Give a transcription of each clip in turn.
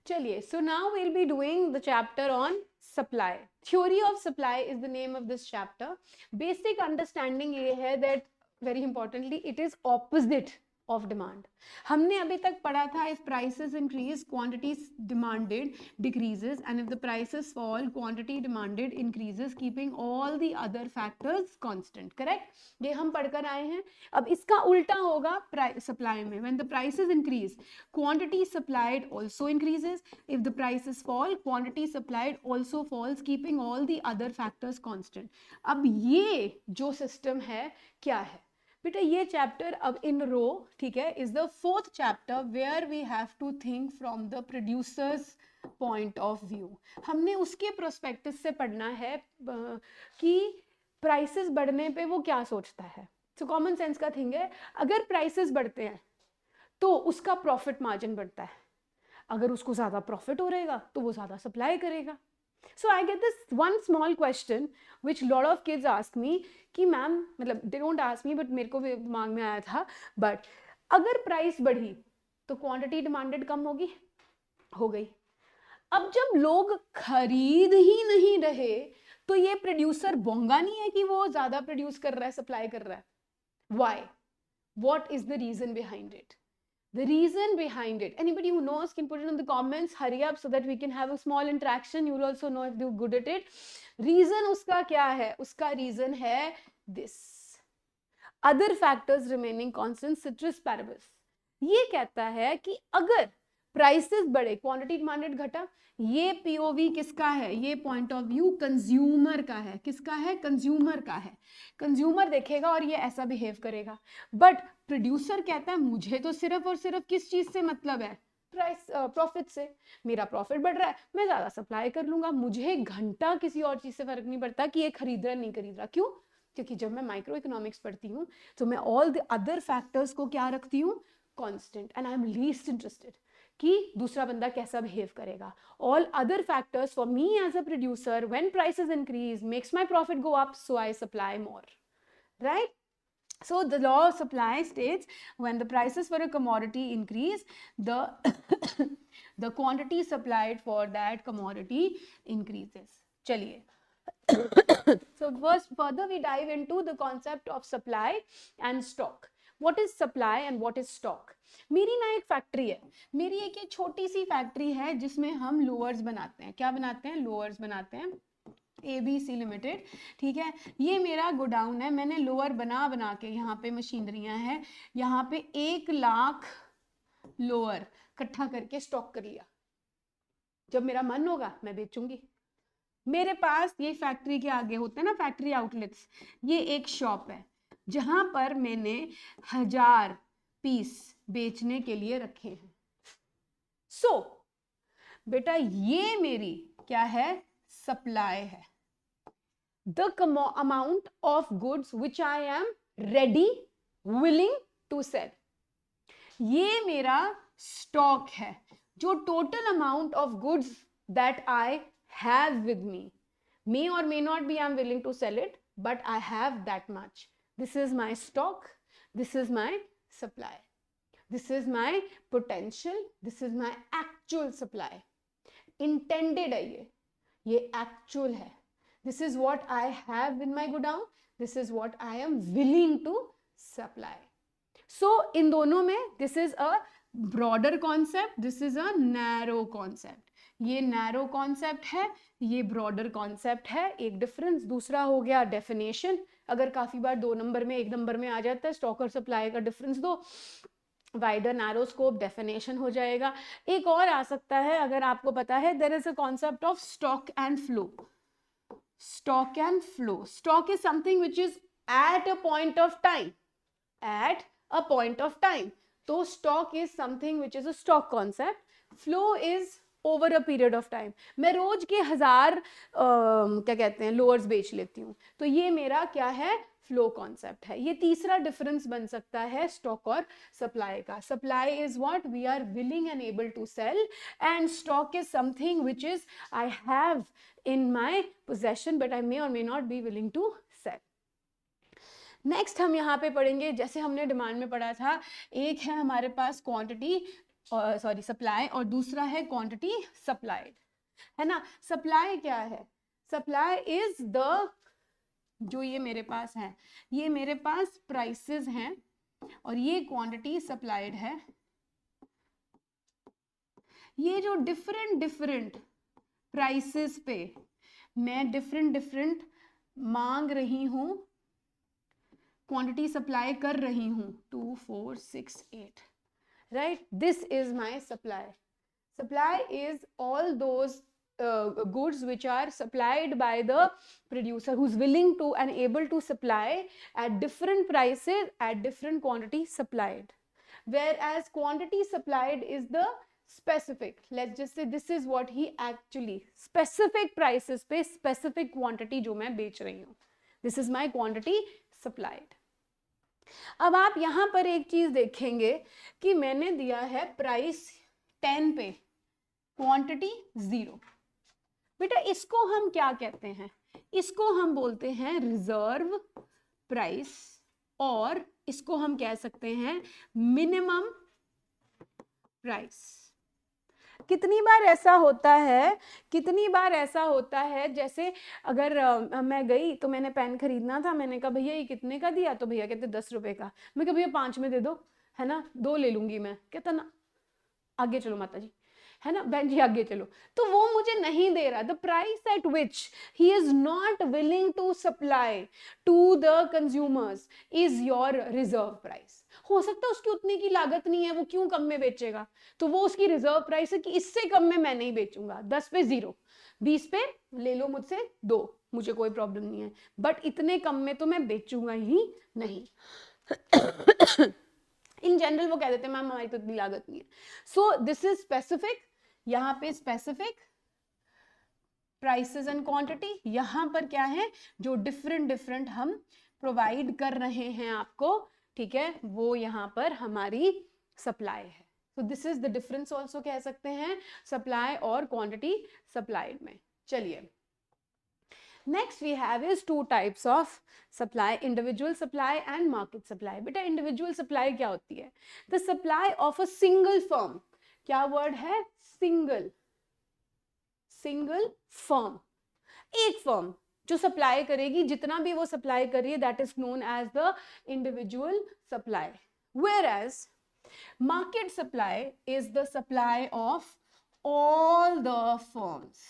चलिए, so now we'll be doing the chapter on supply. Theory of supply is the name of this chapter. Basic understanding ये है that very importantly it is opposite of demand. हमने अभी तक पढ़ा था if prices increase, quantity demanded decreases, and if the prices fall, quantity demanded increases, keeping all the other factors constant. Correct? ये हम पढ़कर आए हैं. अब इसका उल्टा होगा supply में. When the prices increase, quantity supplied also increases. If the prices fall, quantity supplied also falls, keeping all the other factors constant. अब ये जो system है क्या है बेटा? ये चैप्टर अब इन रो, ठीक है, is the fourth chapter where we have to think from the producers point of view. हमने उसके प्रोस्पेक्टिव से पढ़ना है कि प्राइसेस बढ़ने पे वो क्या सोचता है. सो कॉमन सेंस का थिंग है, अगर प्राइसेस बढ़ते हैं तो उसका प्रॉफिट मार्जिन बढ़ता है. अगर उसको ज्यादा प्रॉफिट हो रहेगा तो वो ज्यादा सप्लाई करेगा. So I get this one small question which lot of kids ask me कि मैम, मतलब they don't ask me but मेरे को भी दिमाग में आया था, but अगर प्राइस बढ़ी तो क्वांटिटी डिमांडेड कम होगी, हो गई. अब जब लोग खरीद ही नहीं रहे तो ये प्रोड्यूसर बोंगा नहीं है कि वो ज्यादा प्रोड्यूस कर रहा है, सप्लाई कर रहा है. Why? What is the reason behind it? The reason behind it, anybody who knows can put it in the comments. Hurry up so that we can have a small interaction. You will also know if you're good at it. Reason उसका क्या है? उसका reason है this. Other factors remaining constant, ceteris paribus. ये कहता है कि अगर प्राइसेस बढ़े, क्वांटिटी डिमांडेड घटा, ये पीओवी किसका है? ये पॉइंट ऑफ व्यू कंज्यूमर का है. किसका है? कंज्यूमर का है. कंज्यूमर देखेगा और ये ऐसा बिहेव करेगा. बट प्रोड्यूसर कहता है मुझे तो सिर्फ और सिर्फ किस चीज से मतलब है? प्राइस, प्रॉफिट से. मेरा प्रॉफिट बढ़ रहा है, मैं ज्यादा सप्लाई कर लूंगा, मुझे घंटा किसी और चीज से फर्क नहीं पड़ता कि ये खरीद रहा है नहीं खरीद रहा. क्यों? क्योंकि जब मैं माइक्रो इकोनॉमिक्स पढ़ती हूँ तो मैं ऑल द अदर फैक्टर्स को क्या रखती हूँ? Constant. And I am least interested कि दूसरा बंदा कैसा बिहेव करेगा. All other factors for me as a producer, when prices increase, makes my profit go up, so I supply more. Right? So the law of supply states when the prices for a commodity increase, the quantity supplied for that commodity increases. चलिए. So first further we dive into the concept of supply and stock. What is supply and what is stock? मेरी ना एक factory है, मेरी एक ये छोटी सी factory है जिसमें हम लोअर्स बनाते हैं. क्या बनाते हैं? लोअर्स बनाते हैं. ABC लिमिटेड, ठीक है. ये मेरा गोडाउन है, मैंने लोअर बना बना के, यहाँ पे मशीनरियां हैं, यहाँ पे 1 लाख लोअर इकट्ठा करके स्टॉक कर लिया. जब मेरा मन होगा मैं बेचूंगी. मेरे पास ये फैक्ट्री के आगे होते हैं ना फैक्ट्री आउटलेट्स, ये एक शॉप है जहां पर मैंने 1000 पीस बेचने के लिए रखे हैं. सो बेटा ये मेरी क्या है? सप्लाई है. The amount of goods which I am ready, willing to sell. ये मेरा स्टॉक है, जो total amount of goods that I have with me. May or may not be I'm willing to sell it, but I have that much. This is my stock. This is my supply. This is my potential. This is my actual supply. Intended है ये actual है. This is what I have in my godown. This is what I am willing to supply. So इन दोनों में this is a broader concept. This is a narrow concept. ये narrow concept है, ये broader concept है. एक difference. दूसरा हो गया डेफिनेशन. अगर काफी बार 2 नंबर में 1 नंबर में आ जाता है, स्टॉक और सप्लाई का डिफरेंस दो, वाइडर नैरो स्कोप डेफिनेशन हो जाएगा. एक और आ सकता है अगर आपको पता है, there is a concept of stock and flow. Stock and flow. Stock is something which is at a point of time. At a point of time. तो stock is something which is a stock concept. Flow is over a period of time. मैं रोज के 1000 क्या कहते हैं lowers बेच लेती हूँ, तो ये मेरा क्या है? फ्लो कॉन्सेप्ट है. ये तीसरा डिफरेंस बन सकता है स्टॉक और सप्लाई का. Supply is what we are willing and able to sell, and stock is something which is I have in my possession but I may or may not be willing to sell. Next हम यहाँ पे पढ़ेंगे, जैसे हमने demand में पढ़ा था, एक है हमारे पास क्वांटिटी, सॉरी सप्लाई, और दूसरा है क्वांटिटी सप्लाइड, है ना। सप्लाई क्या है? सप्लाई इज द, जो ये मेरे पास है, ये मेरे पास प्राइसेस हैं और ये क्वांटिटी सप्लाइड है। ये जो डिफरेंट डिफरेंट प्राइसेस पे मैं डिफरेंट डिफरेंट मांग रही हूं, क्वांटिटी सप्लाई कर रही हूं, 2 4 6 8, right, this is my supply. Supply is all those goods which are supplied by the producer who's willing to and able to supply at different prices at different quantity supplied. Whereas quantity supplied is the specific. Let's just say this is what he actually, specific prices पे specific quantity जो मैं बेच रही हूँ. This is my quantity supplied. अब आप यहाँ पर एक चीज देखेंगे कि मैंने दिया है प्राइस 10 पे, क्वांटिटी 0. बेटा इसको हम क्या कहते हैं? इसको हम बोलते हैं रिजर्व प्राइस, और इसको हम कह सकते हैं मिनिमम प्राइस. कितनी बार ऐसा होता है, कितनी बार ऐसा होता है, जैसे अगर मैं गई तो मैंने पेन खरीदना था, मैंने कहा भैया ये कितने का दिया, तो भैया कहते 10 रुपए का. मैं कहा भैया 5 में दे दो, है ना, 2 ले लूंगी मैं. कहता ना आगे चलो माता जी, है ना, बहन जी आगे चलो. तो वो मुझे नहीं दे रहा. The price at which he is not willing to supply to the consumers is your reserve price. हो सकता है उसकी उतनी की लागत नहीं है, वो क्यों कम में बेचेगा, तो वो उसकी रिजर्व प्राइस है कि इससे कम में मैं नहीं बेचूंगा. 10 पे 0, 20 पे ले लो मुझसे 2, मुझे कोई प्रॉब्लम नहीं है, बट इतने कम में तो मैं बेचूंगा ही नहीं. इन जनरल वो कह देते हैं मैम हमारी तो इतनी लागत नहीं है. सो दिस इज स्पेसिफिक. यहाँ पे स्पेसिफिक प्राइसेस एंड क्वांटिटी. यहाँ पर क्या है, जो डिफरेंट डिफरेंट हम प्रोवाइड कर रहे हैं आपको, ठीक है, वो यहाँ पर हमारी सप्लाई है. तो this is the difference also कह सकते हैं सप्लाई और क्वांटिटी सप्लाइड में. चलिए next we have is 2 types of supply, individual supply and market supply. बेटा individual supply क्या होती है? The supply of a single firm. क्या word है? single, single firm. एक firm जो सप्लाई करेगी, जितना भी वो सप्लाई कर रही है, that is known as the individual supply. Whereas market supply is the supply of all the firms.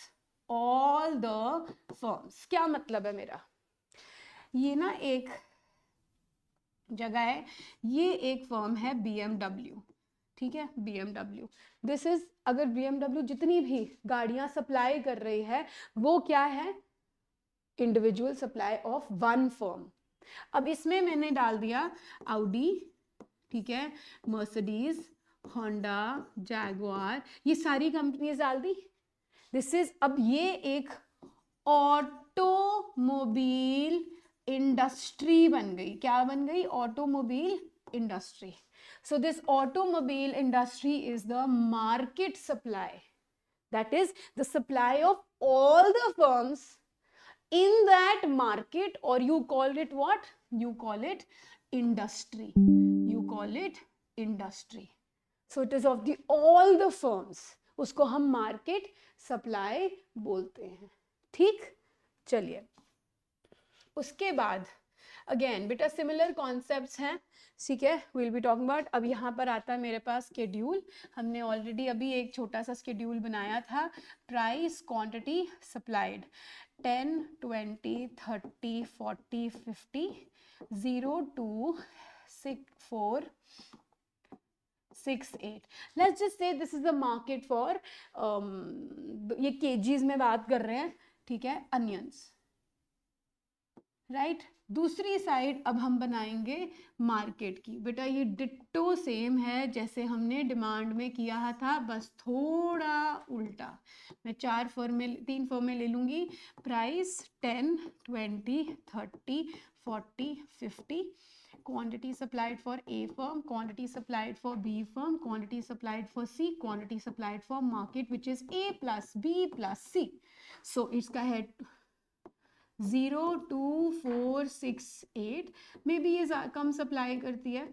All the firms. क्या मतलब है मेरा? ये ना एक जगह है, ये एक फर्म है BMW, ठीक है, BMW. दिस इज, अगर BMW जितनी भी गाड़ियां सप्लाई कर रही है, वो क्या है? Individual supply of one firm. अब इसमें मैंने डाल दिया Audi, ठीक है, Mercedes, Honda, Jaguar, ये सारी कंपनीज डाल दी. दिस इज, अब ये एक ऑटोमोबाइल इंडस्ट्री बन गई. क्या बन गई? Automobile industry. So this automobile industry is the market supply. That is the supply of all the firms in that market, or you call it what? You call it industry. You call it industry. So it is of the all the firms. उसको हम market supply बोलते हैं. ठीक, चलिए उसके बाद again बेटा similar concepts हैं, ठीक है, विल बी टॉकिंग अबाउट. अब यहाँ पर आता है मेरे पास स्केड्यूल. हमने ऑलरेडी अभी एक छोटा सा स्केड्यूल बनाया था. Price, quantity, supplied, 10, 20, 30, 40, 50, 0, 2, 6, 4, 6, 8. Let's just say this is the market for ये kgs में बात कर रहे हैं, ठीक है, अनियंस, राइट. दूसरी साइड अब हम बनाएंगे मार्केट की. बेटा ये डिट्टो सेम है जैसे हमने डिमांड में किया था, बस थोड़ा उल्टा. मैं 3 फॉर्में ले लूंगी. Price 10, 20, 30, 40, 50. quantity supplied for A firm, quantity supplied for B firm, quantity supplied for C, quantity supplied for market which is A plus B plus C. So इसका है 0, 2, 4, 6, 8. मे बी ये कम सप्लाई करती है.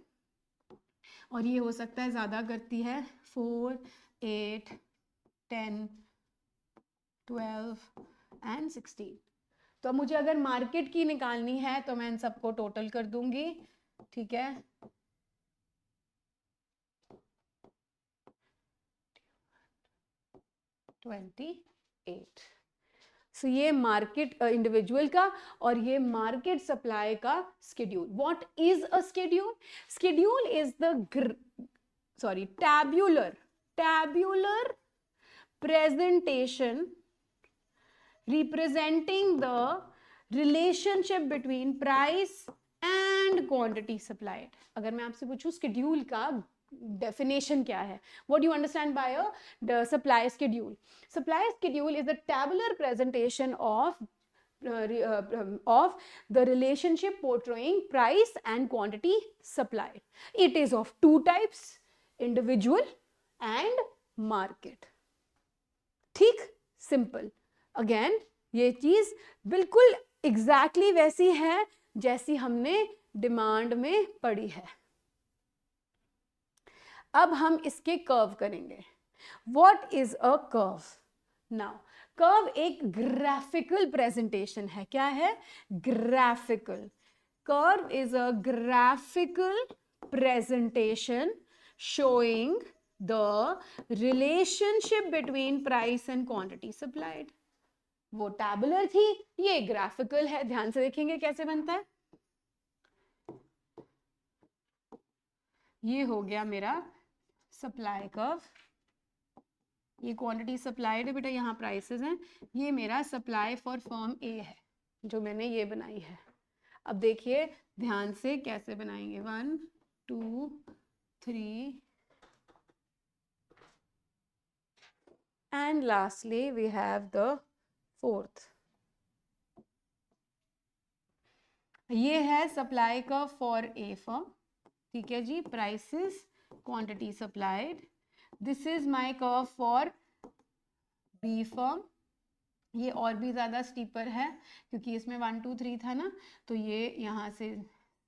और ये हो सकता है ज़्यादा करती है 4, 8, 10, 12 एंड 16। तो अब मुझे अगर मार्केट की निकालनी है तो मैं इन सबको टोटल कर दूंगी, ठीक है। $28। सो ये मार्केट इंडिविजुअल का और ये मार्केट सप्लाई का schedule. What is a schedule? Schedule is the tabular presentation representing the relationship between price and quantity supplied. अगर मैं आपसे पूछूं स्केड्यूल का definition क्या है, what do you understand by the supply schedule? Supply schedule is a tabular presentation of the relationship portraying price and quantity supplied. It is of two types, individual and market. ठीक, simple. Again ये चीज बिल्कुल exactly वैसी है जैसी हमने demand में पढ़ी है। अब हम इसके कर्व करेंगे। What is a curve? Now curve एक ग्राफिकल प्रेजेंटेशन है। क्या है? Graphical. Curve is a graphical presentation showing the relationship between price and quantity supplied. वो tabular थी, ये graphical है। ध्यान से देखेंगे कैसे बनता है। ये हो गया मेरा सप्लाई कर्व, ये क्वांटिटी सप्लाइड है बेटा, यहाँ प्राइसेस हैं। ये मेरा सप्लाई फॉर फर्म ए है जो मैंने ये बनाई है। अब देखिए ध्यान से कैसे बनाएंगे। 1, 2, 3 and lastly we have the fourth. ये है supply curve for a firm, ठीक है जी। Prices, quantity supplied. This is my curve for B firm. ये और भी ज़्यादा स्टीपर है क्योंकि इसमें 1, 2, 3 था ना, तो ये यहाँ से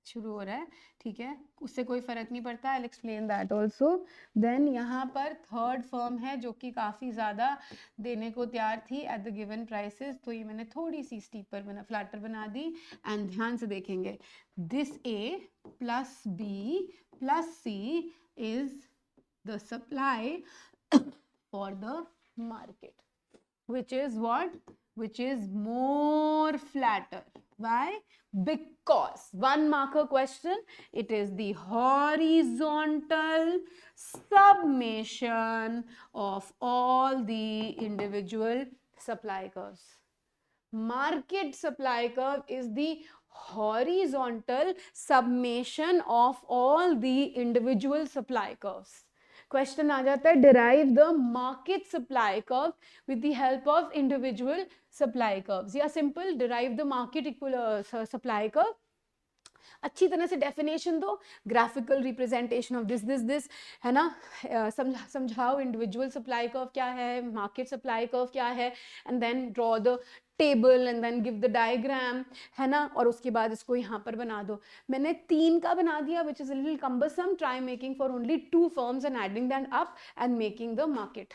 शुरू हो रहा है, ठीक है। उससे कोई फर्क नहीं पड़ता, I will explain that also. Then यहाँ पर थर्ड फर्म है जो कि काफ़ी ज़्यादा देने को तैयार थी एट द गिवन प्राइसेस, तो ये मैंने थोड़ी सी स्टीपर फ्लैटर बना दी। एंड ध्यान से देखेंगे, this A plus B plus C is the supply for the market, which is what? Which is more flatter. Why? Because one marker question, it is the horizontal summation of all the individual supply curves. Market supply curve is the horizontal summation of all the individual supply curves. Question आ जाता है derive the market supply curve with the help of individual supply curves, या simple derive the market equal supply curve. अच्छी तरह से definition दो, graphical representation of this है ना। समझाओ इंडिविजुअल सप्लाई कर्व क्या है, मार्केट सप्लाई कर्व क्या है, and then draw the table and then give the diagram, है ना। और उसके बाद इसको यहाँ पर बना दो। मैंने 3 का बना दिया विच is a little cumbersome, try making for only 2 firms and adding them up and making the market,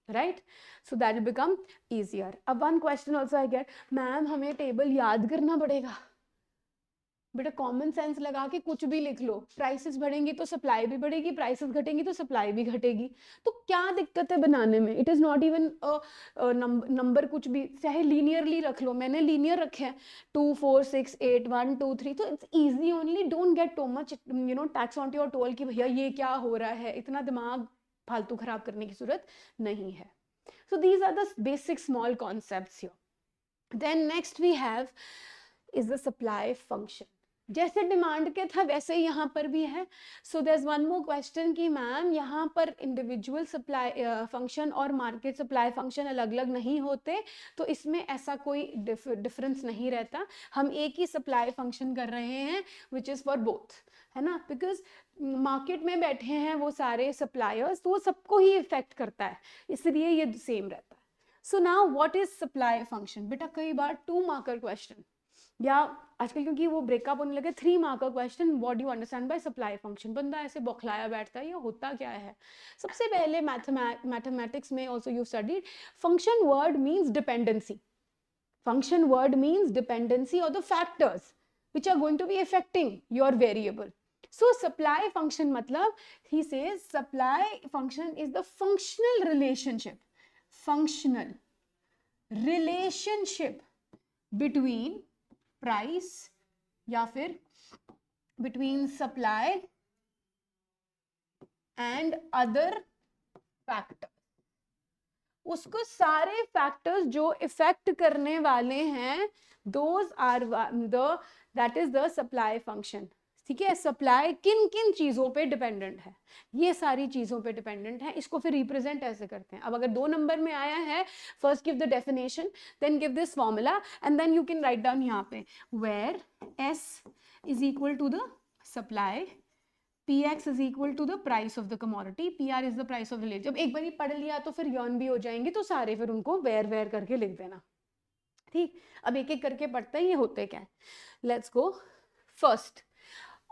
right? So that will become easier. अब one question also I get, ma'am हमें टेबल याद करना पड़ेगा। बेटा कॉमन सेंस लगा के कुछ भी लिख लो, प्राइसेस बढ़ेंगी तो सप्लाई भी बढ़ेगी, प्राइसेस घटेंगी तो सप्लाई भी घटेगी, तो क्या दिक्कत है बनाने में। It is not even number कुछ भी, चाहे लीनियरली रख लो, मैंने लीनियर रखे हैं 2, 4, 6, 8, 1, 2, 3, तो it's easy only. Don't get too much tax on your toll कि भैया ये क्या हो रहा है, इतना दिमाग फालतू खराब करने की जरूरत नहीं है। So these are the basic small concepts here. Then next we have is the supply function. जैसे डिमांड के था वैसे ही यहाँ पर भी है। So there is one more question कि मैम यहाँ पर इंडिविजुअल सप्लाई फंक्शन और मार्केट सप्लाई फंक्शन अलग अलग नहीं होते, तो इसमें ऐसा कोई डिफरेंस नहीं रहता, हम एक ही सप्लाई फंक्शन कर रहे हैं विच इज़ फॉर बोथ, है ना। बिकॉज मार्केट में बैठे हैं वो सारे सप्लायर्स, तो वो सबको ही इफेक्ट करता है, इसलिए ये सेम रहता है। So now what is supply function? बेटा कई बार 2 मार्कर क्वेश्चन, या आजकल क्योंकि वो ब्रेकअप होने लगे 3 मार्क का question, what do you understand by supply function, बंदा ऐसे बौखलाया बैठता है ये होता क्या है। सबसे पहले मैथमेटिक्स में also you studied function word means dependency, function word means dependency of the factors which are going to be affecting your variable. So supply function matlab, he says supply function is the functional relationship between price या फिर between supply and other factors. उसको सारे factors जो effect करने वाले हैं those are that is the supply function. ठीक है, सप्लाई किन किन चीजों पे डिपेंडेंट है, ये सारी चीजों पे डिपेंडेंट है। इसको फिर रिप्रेजेंट ऐसे करते हैं। अब अगर 2 नंबर में आया है, first give the definition, then give this formula and then you can write down यहाँ पे where S is equal to the supply, Px is equal to the price of the commodity, PR is the price of the labor। जब एक बार पढ़ लिया तो फिर yearn भी हो जाएंगे, तो सारे फिर उनको वेर करके लिख देना। ठीक, अब एक एक करके पढ़ते हैं ये होते क्या है। Let's go. First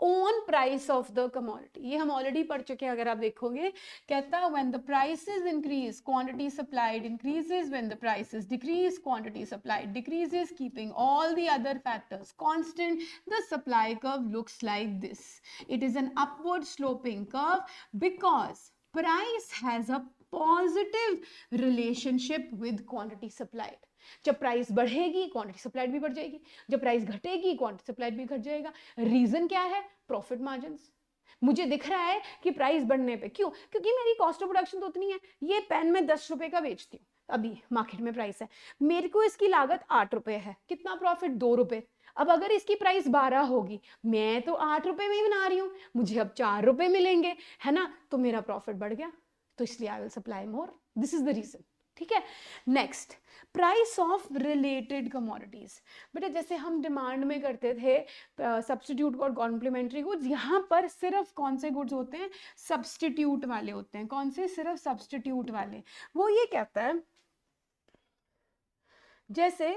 on price of the commodity, ये हम ऑलरेडी पढ़ चुके हैं अगर आप देखोगे। कहता है when the prices increase quantity supplied increases, when the prices decrease quantity supplied decreases, keeping all the other factors constant the supply curve looks like this. It is an upward sloping curve because price has a positive relationship with quantity supplied. जब price बढ़ेगी quantity supplied भी बढ़ जाएगी, जब price घटेगी quantity supplied भी घट जाएगा। रीजन क्या है? Profit margin. मुझे दिख रहा है कि प्राइस बढ़ने पे, क्यों? क्योंकि मेरी कॉस्ट ऑफ प्रोडक्शन तो उतनी है। ये पेन मैं 10 रुपए का बेचती हूँ, अभी मार्केट में प्राइस है, मेरे को इसकी लागत 8 रुपए है, कितना प्रॉफिट? 2 रुपए। अब अगर इसकी प्राइस 12 होगी, मैं तो 8 रुपए में ही बना रही हूँ, मुझे अब 4 रुपए मिलेंगे, है ना, तो मेरा प्रॉफिट बढ़ गया, तो इसलिए I will supply more. This is the reason. ठीक है, next price of related commodities. बेटा जैसे हम डिमांड में करते थे सब्स्टिट्यूट और कॉम्प्लीमेंट्री गुड्स, यहाँ पर सिर्फ कौन से गुड्स होते हैं? सब्स्टिट्यूट वाले होते हैं। कौन से? सिर्फ सब्स्टिट्यूट वाले। वो ये कहता है, जैसे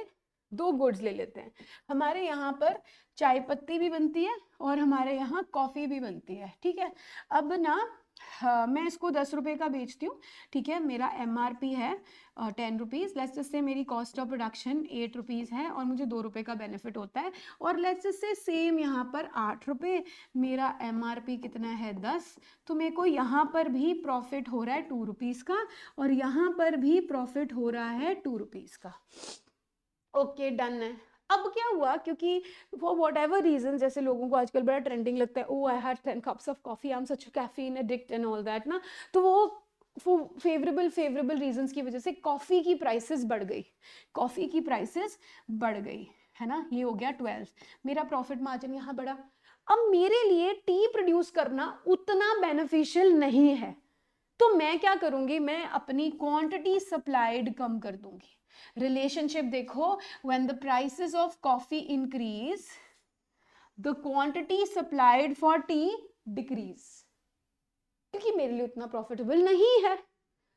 2 गुड्स ले लेते हैं, हमारे यहाँ पर चाय पत्ती भी बनती है और हमारे यहाँ कॉफ़ी भी बनती है। ठीक है, अब ना मैं इसको 10 रुपए का बेचती हूँ, ठीक है, मेरा MRP है 10 रुपीज़। लेट्स जस्ट से मेरी कॉस्ट ऑफ प्रोडक्शन 8 रुपीज़ है और मुझे 2 रुपए का बेनिफिट होता है। और लेट्स जस्ट से सेम यहाँ पर 8 रुपए, मेरा MRP कितना है? 10। तो मेरे को यहाँ पर भी प्रॉफिट हो रहा है 2 रुपीज़ का और यहाँ पर भी प्रॉफिट हो रहा है 2 रुपीज़ का। ओके, डन है। अब क्या हुआ, क्योंकि फॉर वॉट एवर रीजन, जैसे लोगों को आजकल बड़ा ट्रेंडिंग लगता है, oh I had 10 cups of coffee, I am such caffeine addict and all that ना, तो वो फेवरेबल रीजंस की वजह से कॉफी की प्राइसेस बढ़ गई, कॉफी की प्राइसेस बढ़ गई, है ना। ये हो गया 12, मेरा प्रॉफिट मार्जिन यहाँ बढ़ा। अब मेरे लिए टी प्रोड्यूस करना उतना बेनिफिशियल नहीं है, तो मैं क्या करूंगी? मैं अपनी क्वांटिटी सप्लाइड कम कर दूंगी। रिलेशनशिप देखो, when the prices of coffee increase, the quantity supplied for tea decrease। क्योंकि मेरे लिए उतना प्रॉफिटेबल नहीं है,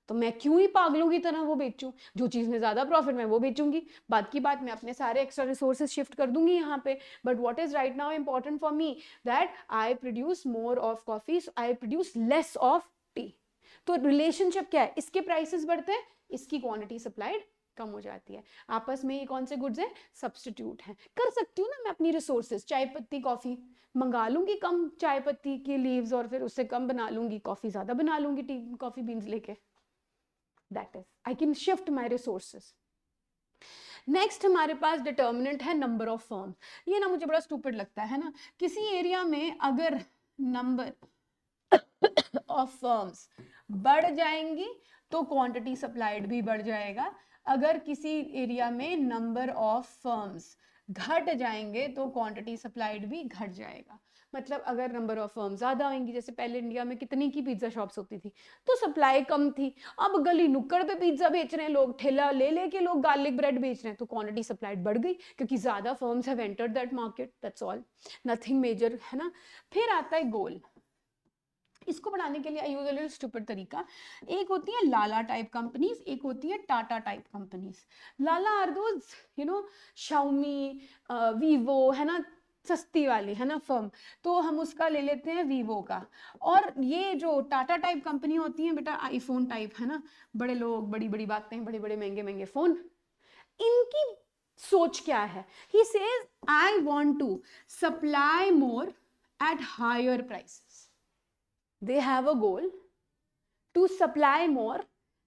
तो मैं क्यों ही पागलों की तरह वो बेचूं? जो चीज में ज्यादा प्रॉफिट मैं वो बेचूंगी, बात की बात मैं अपने सारे एक्स्ट्रा रिसोर्सेज शिफ्ट कर दूंगी यहाँ पे। But what is right now important for me, that I produce more of coffee, I produce less of T. तो रिलेशनशिप क्या है? इसके प्राइसेस बढ़ते हैं, इसकी क्वांटिटी सप्लाइड कम हो जाती है। आपस में ये कौन से गुड्स हैं? सब्स्टिट्यूट हैं। कर सकती हूँ ना मैं अपनी रिसोर्सेज, चाय पत्ती कॉफी मंगा लूंगी कम चाय पत्ती की लीव्स और फिर उससे कम बना लूंगी, कॉफी ज्यादा बना लूंगी टी कॉफी बीन्स लेके। That is I can shift my resources. Next हमारे पास डिटर्मिनेंट है नंबर ऑफ फर्म्स। ये ना मुझे बड़ा स्टूपिड लगता है ना, किसी एरिया में अगर नंबर ऑफ फर्म्स बढ़ जाएंगी तो क्वांटिटी सप्लाइड भी बढ़ जाएगा, अगर किसी एरिया में नंबर ऑफ फर्म्स घट जाएंगे तो क्वांटिटी सप्लाइड भी घट जाएगा। मतलब अगर नंबर ऑफ फर्म ज्यादा होंगी, जैसे पहले इंडिया में कितनी की पिज्जा शॉप्स होती थी, तो सप्लाई कम थी। अब गली नुक्कड़ पे पिज्जा बेच रहे हैं लोग, ठेला ले लेके लोग गार्लिक ब्रेड बेच रहे हैं, तो क्वांटिटी सप्लाइड बढ़ गई क्योंकि ज्यादा firms have entered that market. That's all, nothing major, है ना। फिर आता है गोल। इसको बढ़ाने के लिए आई यूज अ लिटिल स्टूपिड तरीका। एक होती है लाला टाइप कंपनीज, एक होती है टाटा टाइप कंपनीज। लाला आर दोज शाओमी, वीवो, है ना, सस्ती वाली, है ना, फर्म। तो हम उसका ले लेते हैं वीवो का। और ये जो टाटा टाइप कंपनी होती है बेटा, आईफोन टाइप, है ना, बड़े लोग, बड़ी बड़ी बातें, बड़े बड़े महंगे महंगे फोन। इनकी सोच क्या है? He says I want to supply more at higher prices. they have a goal to supply more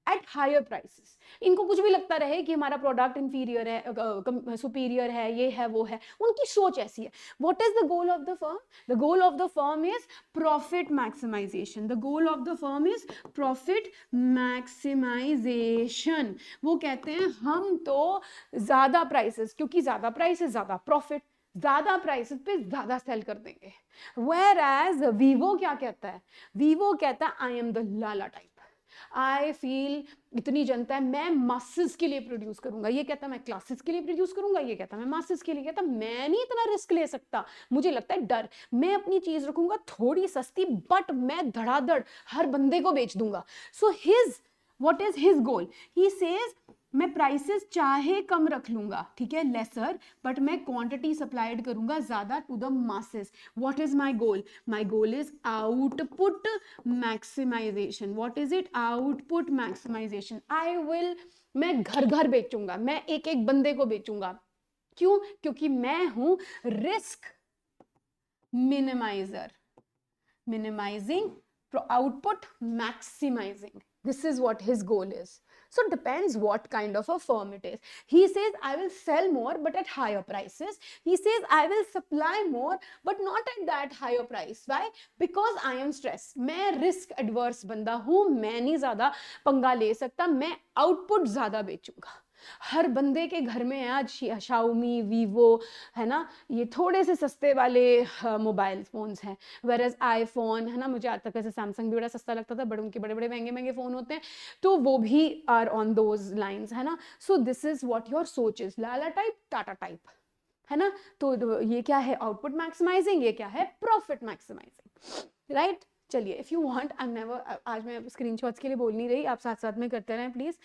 at higher prices. इनको कुछ भी लगता रहे कि हमारा प्रोडक्ट इंफीरियर है, सुपीरियर है, ये है वो है, उनकी सोच ऐसी है। What is the goal of the firm? The goal of the firm is profit maximisation. The goal of the firm is profit maximisation. वो कहते हैं हम तो ज्यादा प्राइसेस, क्योंकि ज्यादा प्राइसेस ज्यादा प्रॉफिट, ज्यादा प्राइसेस पे ज्यादा सेल कर देंगे। वेयर एज वीवो क्या कहता है? वीवो कहता है I am the Lala type, I feel इतनी जनता है, मैं मासेस के लिए प्रोड्यूस करूंगा। ये कहता है मैं क्लासेस के लिए प्रोड्यूस करूंगा, ये कहता है मैं मासेस के लिए। कहता मैं नहीं इतना रिस्क ले सकता, मुझे लगता है डर, मैं अपनी चीज रखूंगा थोड़ी सस्ती, बट मैं धड़ाधड़ हर बंदे को बेच दूंगा। So his what is his goal? He says मैं प्राइसेस चाहे कम रख लूंगा, ठीक है, लेसर, बट मैं क्वांटिटी सप्लाइड करूंगा ज्यादा to the masses. What is my goal? My goal is output maximisation. What is it? Output maximisation. I will, मैं घर घर बेचूंगा, मैं एक एक बंदे को बेचूंगा। क्यों? क्योंकि मैं हूं risk minimiser, minimizing, output maximizing. This is what his goal is. So it depends what kind of a firm it is. He says I will sell more but at higher prices. He says I will supply more but not at that higher price. Why? Because I am stressed. मैं risk adverse बंदा हूं, मैं नहीं ज्यादा पंगा ले सकता, मैं output ज्यादा बेचूंगा। हर बंदे के घर में है आज शाओमी, वीवो, है ना, ये थोड़े से सस्ते वाले मोबाइल फोन्स हैं। वेरएज आईफोन, है ना, मुझे आज तक ऐसे सैमसंग भी बड़ा सस्ता लगता था, बट उनके बड़े बड़े महंगे महंगे फोन होते हैं, तो वो भी आर ऑन दोज लाइंस, है ना। So this is what your सोच इज, लाला टाइप, टाटा टाइप, है ना। तो ये क्या है? आउटपुट मैक्सिमाइजिंग, ये क्या है? Profit maximising, right. चलिए, if you want, I am never, आज मैं स्क्रीनशॉट्स के लिए बोल नहीं रही, आप साथ साथ में करते रहें please.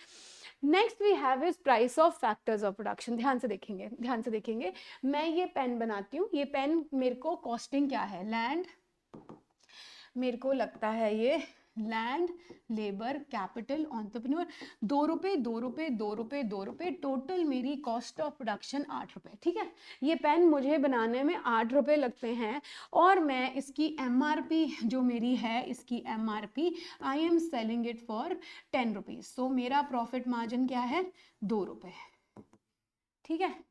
Next we have is price of factors of production. ध्यान से देखेंगे, ध्यान से देखेंगे। मैं ये पेन बनाती हूँ, ये पेन मेरे को कॉस्टिंग क्या है? लैंड, मेरे को लगता है ये लैंड, लेबर, कैपिटल, एंटरप्रेन्योर, 2 रुपए 2 रुपए 2 रुपए 2 रुपए, टोटल मेरी कॉस्ट ऑफ प्रोडक्शन 8 रुपए, ठीक है। ये पेन मुझे बनाने में 8 रुपए लगते हैं, और मैं इसकी एमआरपी जो मेरी है, इसकी MRP I am selling it for 10 rupees. So मेरा प्रॉफिट मार्जिन क्या है? 2 रुपए, ठीक है।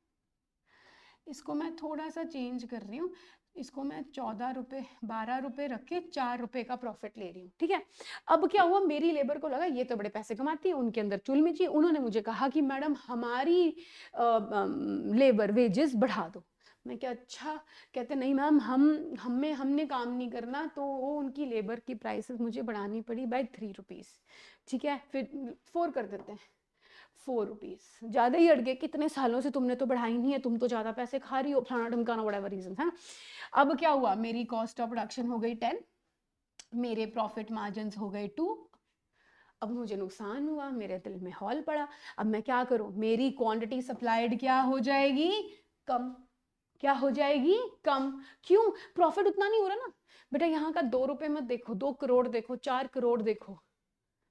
इसको मैं थोड़ा सा चेंज कर रही हूँ, इसको मैं 14 रुपए 12 रुपए रख के 4 रुपए का प्रॉफिट ले रही हूँ, ठीक है। अब क्या हुआ, मेरी लेबर को लगा ये तो बड़े पैसे कमाती है, उनके अंदर चुल मची, उन्होंने मुझे कहा कि मैडम हमारी लेबर वेजेस बढ़ा दो। मैं क्या, अच्छा? कहते नहीं मैम, हमने काम नहीं करना, तो वो उनकी लेबर की प्राइसेस मुझे बढ़ानी पड़ी बाय 3 रुपीज, ठीक है। फिर 4 कर देते हैं, 4 रुपीज ज्यादा ही अड़ गए, कितने सालों से तुमने तो बढ़ाई नहीं है, तुम तो ज्यादा पैसे खा रही हो, फलाना ढमकाना, व्हाटएवर रीजन है। अब क्या हुआ, मेरी कॉस्ट ऑफ प्रोडक्शन हो गई 10, मेरे प्रॉफिट मार्जिन हो गए 2। अब मुझे नुकसान हुआ, मेरे दिल में हॉल पड़ा। अब मैं क्या करूं? मेरी क्वांटिटी सप्लाइड क्या हो जाएगी? कम। क्या हो जाएगी? कम। क्यों? प्रॉफिट उतना नहीं हो रहा ना बेटा। यहाँ का 2 रुपए मत देखो, 2 करोड़ देखो, 4 करोड़ देखो,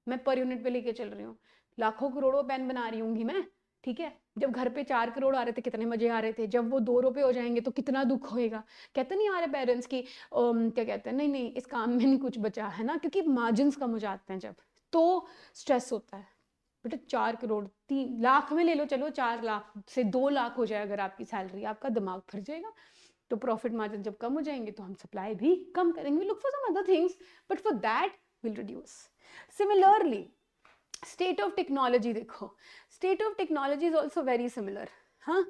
मैं पर यूनिट पे लेके चल रही हूँ, लाखों करोड़ों पेन बना रही हूँगी मैं, ठीक है। जब घर पे 4 करोड़ आ रहे थे कितने मजे आ रहे थे, जब वो 2 रुपए हो जाएंगे तो कितना दुख होएगा। कहते नहीं हमारे पेरेंट्स की क्या कहते हैं, नहीं नहीं इस काम में नहीं कुछ बचा, है ना, क्योंकि मार्जिन कम हो जाते हैं जब, तो स्ट्रेस होता है बेटा। 4 करोड़ 3 लाख में ले लो, चलो 4 लाख से 2 लाख हो जाए अगर आपकी सैलरी, आपका दिमाग फिर जाएगा। तो प्रॉफिट मार्जिन जब कम हो जाएंगे तो हम सप्लाई भी कम करेंगे, look for some other things, but for that will reduce. Similarly state of technology देखो, state of technology is also very similar. हाँ,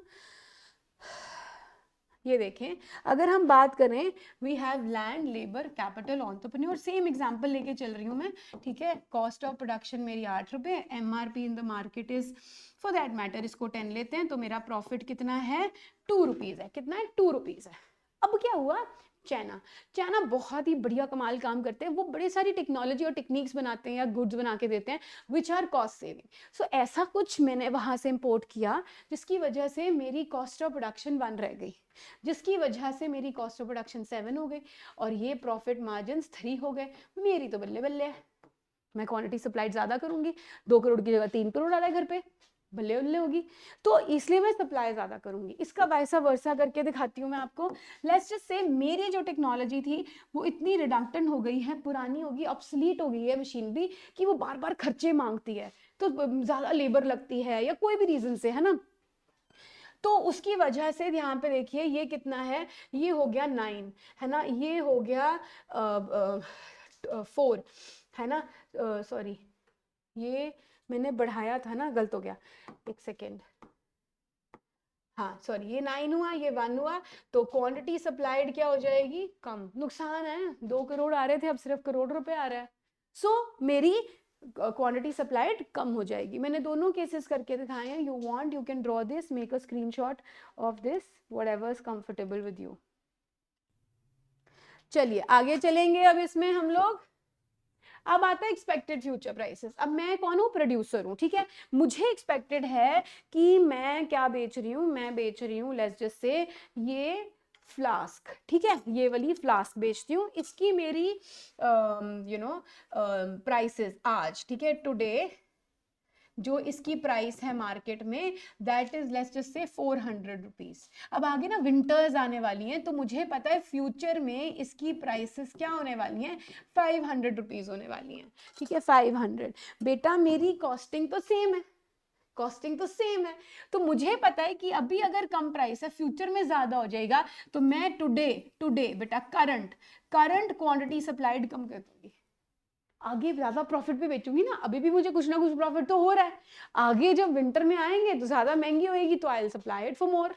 ये देखें, अगर हम बात करें, we have land, labour, capital, entrepreneur, same example लेके चल रही हूँ मैं, ठीक है। कॉस्ट ऑफ प्रोडक्शन मेरी 8 रुपए, MRP in the market is, for that matter इसको 10 लेते हैं, तो मेरा प्रॉफिट कितना है? 2 रुपीज है। कितना है? 2 रुपीज है। अब क्या हुआ, चाइना। चाइना बहुत ही बढ़िया कमाल काम करते हैं, वो बड़े सारी टेक्नोलॉजी और टेक्निक्स बनाते हैं या गुड्स बना के देते हैं विच आर कॉस्ट सेविंग। सो ऐसा कुछ मैंने वहाँ से इम्पोर्ट किया जिसकी वजह से मेरी कॉस्ट ऑफ प्रोडक्शन 1 रह गई, जिसकी वजह से मेरी कॉस्ट ऑफ प्रोडक्शन 7 हो गई और ये प्रॉफिट मार्जिन 3 हो गए। मेरी तो बल्ले बल्ले है, मैं क्वांटिटी सप्लाइड ज़्यादा करूँगी, 2 करोड़ की जगह 3 करोड़ आ रहा है घर पे, बल्ले बल्ले होगी, तो इसलिए मैं सप्लाई ज़्यादा करूँगी। इसका वैसा वर्सा करके दिखाती हूँ मैं आपको। लेट्स जस्ट से मेरी जो टेक्नोलॉजी थी वो इतनी रिडक्टेंट हो गई है, पुरानी होगी, ऑब्सोलीट हो गई है मशीनरी, कि वो बार बार खर्चे मांगती है, तो ज़्यादा लेबर लगती है या कोई भी रीज़न से, है ना। तो उसकी वजह से यहाँ पे देखिए ये कितना है, ये हो गया 9, है ना, ये हो गया 4, है ना, सॉरी ये मैंने बढ़ाया था ना, गलत हो गया, एक सेकेंड, हाँ सॉरी, ये 9 हुआ, ये 1 हुआ, तो क्वांटिटी सप्लाइड क्या हो जाएगी, कम। नुकसान है, 2 करोड़ आ रहे थे, अब सिर्फ करोड़ रुपए आ रहा है। सो मेरी क्वांटिटी सप्लाइड कम हो जाएगी। मैंने दोनों केसेस करके दिखाए हैं। You want you can draw this, make a screenshot of this, whatever is comfortable with you. चलिए आगे चलेंगे अब इसमें हम लोग। अब आता है एक्सपेक्टेड फ्यूचर प्राइसेस। अब मैं कौन हूँ, प्रोड्यूसर हूँ, ठीक है। मुझे एक्सपेक्टेड है कि मैं क्या बेच रही हूँ, मैं बेच रही हूँ लेट्स जस्ट से ये फ्लास्क, ठीक है, ये वाली फ्लास्क बेचती हूँ। इसकी मेरी यू नो प्राइसेस आज, ठीक है, टुडे जो इसकी प्राइस है मार्केट में, दैट इज लेट्स जस्ट से 400 रुपीज। अब आगे ना विंटर्स आने वाली हैं, तो मुझे पता है फ्यूचर में इसकी प्राइसेस क्या होने वाली हैं, 500 रुपीज होने वाली हैं, ठीक है, 500। बेटा मेरी कॉस्टिंग तो सेम है, कॉस्टिंग तो सेम है, तो मुझे पता है कि अभी अगर कम प्राइस है, फ्यूचर में ज्यादा हो जाएगा, तो मैं टुडे टुडे बेटा करंट क्वांटिटी सप्लाइड कम कर दूंगी। आगे ज्यादा प्रॉफिट पे बेचूंगी ना, अभी भी मुझे कुछ ना कुछ प्रॉफिट तो हो रहा है, आगे जब विंटर में आएंगे तो ज्यादा महंगी होएगी, तो आई will supply it for more.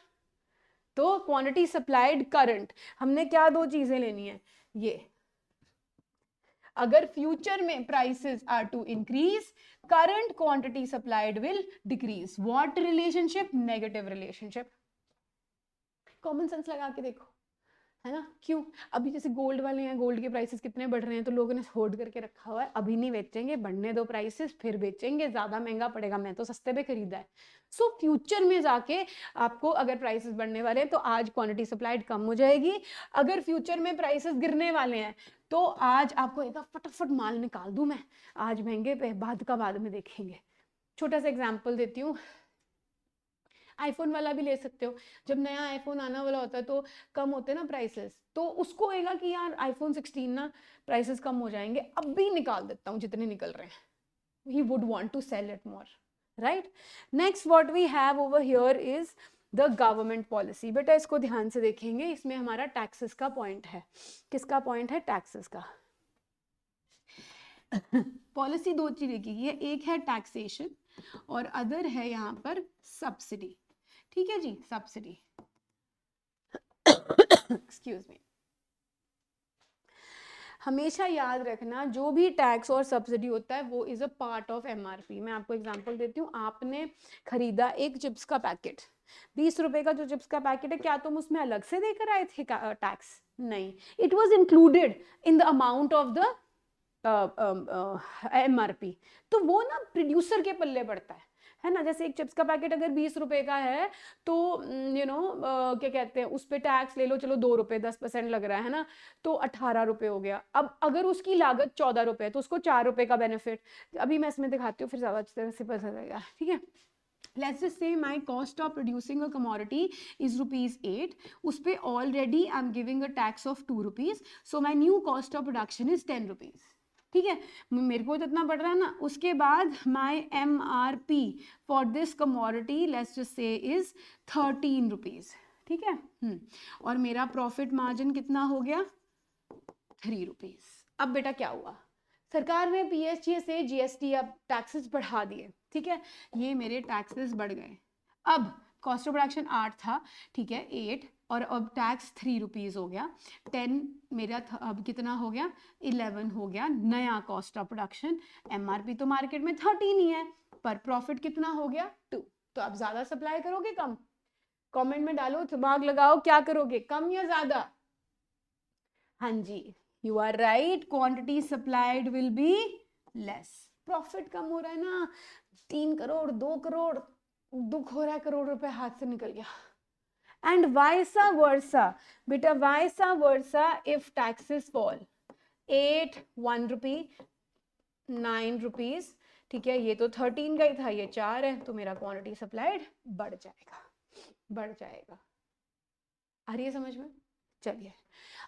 तो क्वांटिटी सप्लाइड करंट, हमने क्या दो चीजें लेनी है, ये अगर फ्यूचर में prices are to increase, current quantity supplied will decrease. What relationship, negative relationship. Common sense लगा के देखो, है ना। क्यों, अभी जैसे गोल्ड वाले हैं, गोल्ड के प्राइसेस कितने बढ़ रहे हैं, तो लोगों ने होल्ड करके रखा हुआ है, अभी नहीं बेचेंगे, बढ़ने दो प्राइसेस फिर बेचेंगे, ज्यादा महंगा पड़ेगा, मैं तो सस्ते पे खरीदा है। सो फ्यूचर में जाके आपको अगर प्राइसेस बढ़ने वाले हैं तो आज क्वांटिटी सप्लाइड कम हो जाएगी। अगर फ्यूचर में प्राइसेस गिरने वाले हैं तो आज आपको एक फटाफट माल निकाल दूं मैं, आज महंगे पे, बाद का बाद में देखेंगे। छोटा सा एग्जाम्पल देती हूँ, आईफोन वाला भी ले सकते हो। जब नया आईफोन आना वाला होता है तो कम होते हैं ना प्राइसेस, तो उसको होगा कि यार आईफोन 16 ना प्राइसेस कम हो जाएंगे, अब भी निकाल देता हूँ जितने निकल रहे हैं। He would want to sell it more, right. Next what we have over here is the government policy. बेटा इसको ध्यान से देखेंगे, इसमें हमारा टैक्सेस का पॉइंट है। किसका पॉइंट है, टैक्सेस का। पॉलिसी दो चीजें की है, एक है टैक्सेशन और अदर है यहाँ पर सब्सिडी, ठीक है जी, सब्सिडी। Excuse me. हमेशा याद रखना जो भी टैक्स और सब्सिडी होता है वो is a part of MRP. मैं आपको एग्जांपल देती हूँ, आपने खरीदा एक चिप्स का पैकेट, 20 रुपए का जो चिप्स का पैकेट है, क्या तुम उसमें अलग से देकर आए थे टैक्स, नहीं, it was included in the amount of the MRP. तो वो ना प्रोड्यूसर के पल्ले पड़ता है ना। जैसे एक चिप्स का पैकेट अगर 20 रुपए का है तो यू नो क्या कहते हैं, उस पर टैक्स ले लो, चलो 2 रुपए 10% लग रहा है ना, तो 18 रुपए हो गया। अब अगर उसकी लागत 14 रुपए है तो उसको 4 रुपए का बेनिफिट। अभी मैं इसमें दिखाती हूँ, फिर ज्यादा अच्छी तरह से पता चलेगा, ठीक है। Let's just say my cost of producing a commodity is ₹8. उस पे already I'm giving a tax of 2 rupees. So my new cost of production is 10 rupees. ठीक है, मेरे को तो इतना पड़ रहा है ना। उसके बाद my MRP for this commodity let's just say is 13 rupees. ठीक है, और मेरा प्रॉफिट मार्जिन कितना हो गया, 3 rupees। अब बेटा क्या हुआ, सरकार ने पीएसजी से जीएसटी अब टैक्सेस बढ़ा दिए, ठीक है, ये मेरे टैक्सेस बढ़ गए। अब कॉस्ट ऑफ प्रोडक्शन 8 था, ठीक है, 8, और अब टैक्स 3 रुपीज हो गया, 10 मेरा अब कितना हो गया, 11 हो गया नया कॉस्ट ऑफ प्रोडक्शन। एमआरपी तो मार्केट में 13 ही है, पर प्रॉफिट कितना हो गया, 2। तो आप ज्यादा सप्लाई करोगे कम, कमेंट में डालो, दिमाग लगाओ, क्या करोगे, कम या ज्यादा, हाँ जी, you are right, quantity supplied will be less. Profit कम हो रहा है ना, 3 करोड़ 2 करोड़, दुख हो रहा है, करोड़ रुपए हाथ से निकल गया। एंड वाइसा वर्सा बेटा, वाइसा वर्सा if taxes fall, 8 1 rupee 9 rupees, ठीक है, ये तो 13 का ही था, ये 4 है, तो मेरा क्वांटिटी सप्लाइड बढ़ जाएगा, बढ़ जाएगा। आ रही है समझ में? चलिए,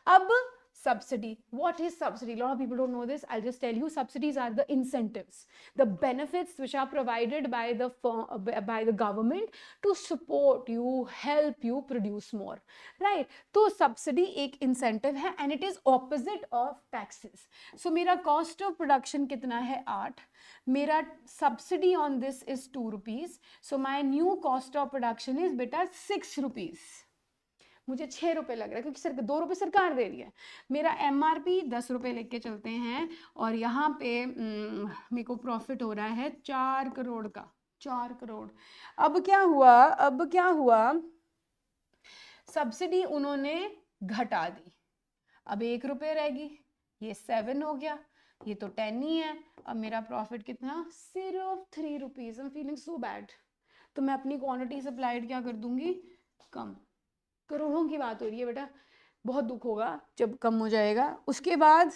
अब subsidy. What is subsidy? A lot of people don't know this. I'll just tell you. Subsidies are the incentives, the benefits which are provided by the government to support you, help you produce more, right? तो subsidy एक incentive है and it is opposite of taxes. So मेरा cost of production कितना है? 8. मेरा subsidy on this is 2 rupees. So my new cost of production is बेटा 6 rupees. मुझे 6 रुपए लग रहा है क्योंकि 2 रुपए सरकार दे रही है। मेरा MRP 10 रुपए लेके चलते हैं और यहाँ पे मेरे को प्रॉफिट हो रहा है 4 करोड़ का, 4 करोड़। अब क्या हुआ, अब क्या हुआ, सब्सिडी उन्होंने घटा दी, अब 1 रुपए रहेगी, ये 7 हो गया, ये तो 10 ही है। अब मेरा प्रॉफिट कितना? सिर्फ 3 rupees. I am feeling so bad. तो मैं अपनी क्वांटिटी सप्लाइड क्या कर दूंगी? कम। करोड़ों की बात हो रही है बेटा, बहुत दुख होगा जब कम हो जाएगा। उसके बाद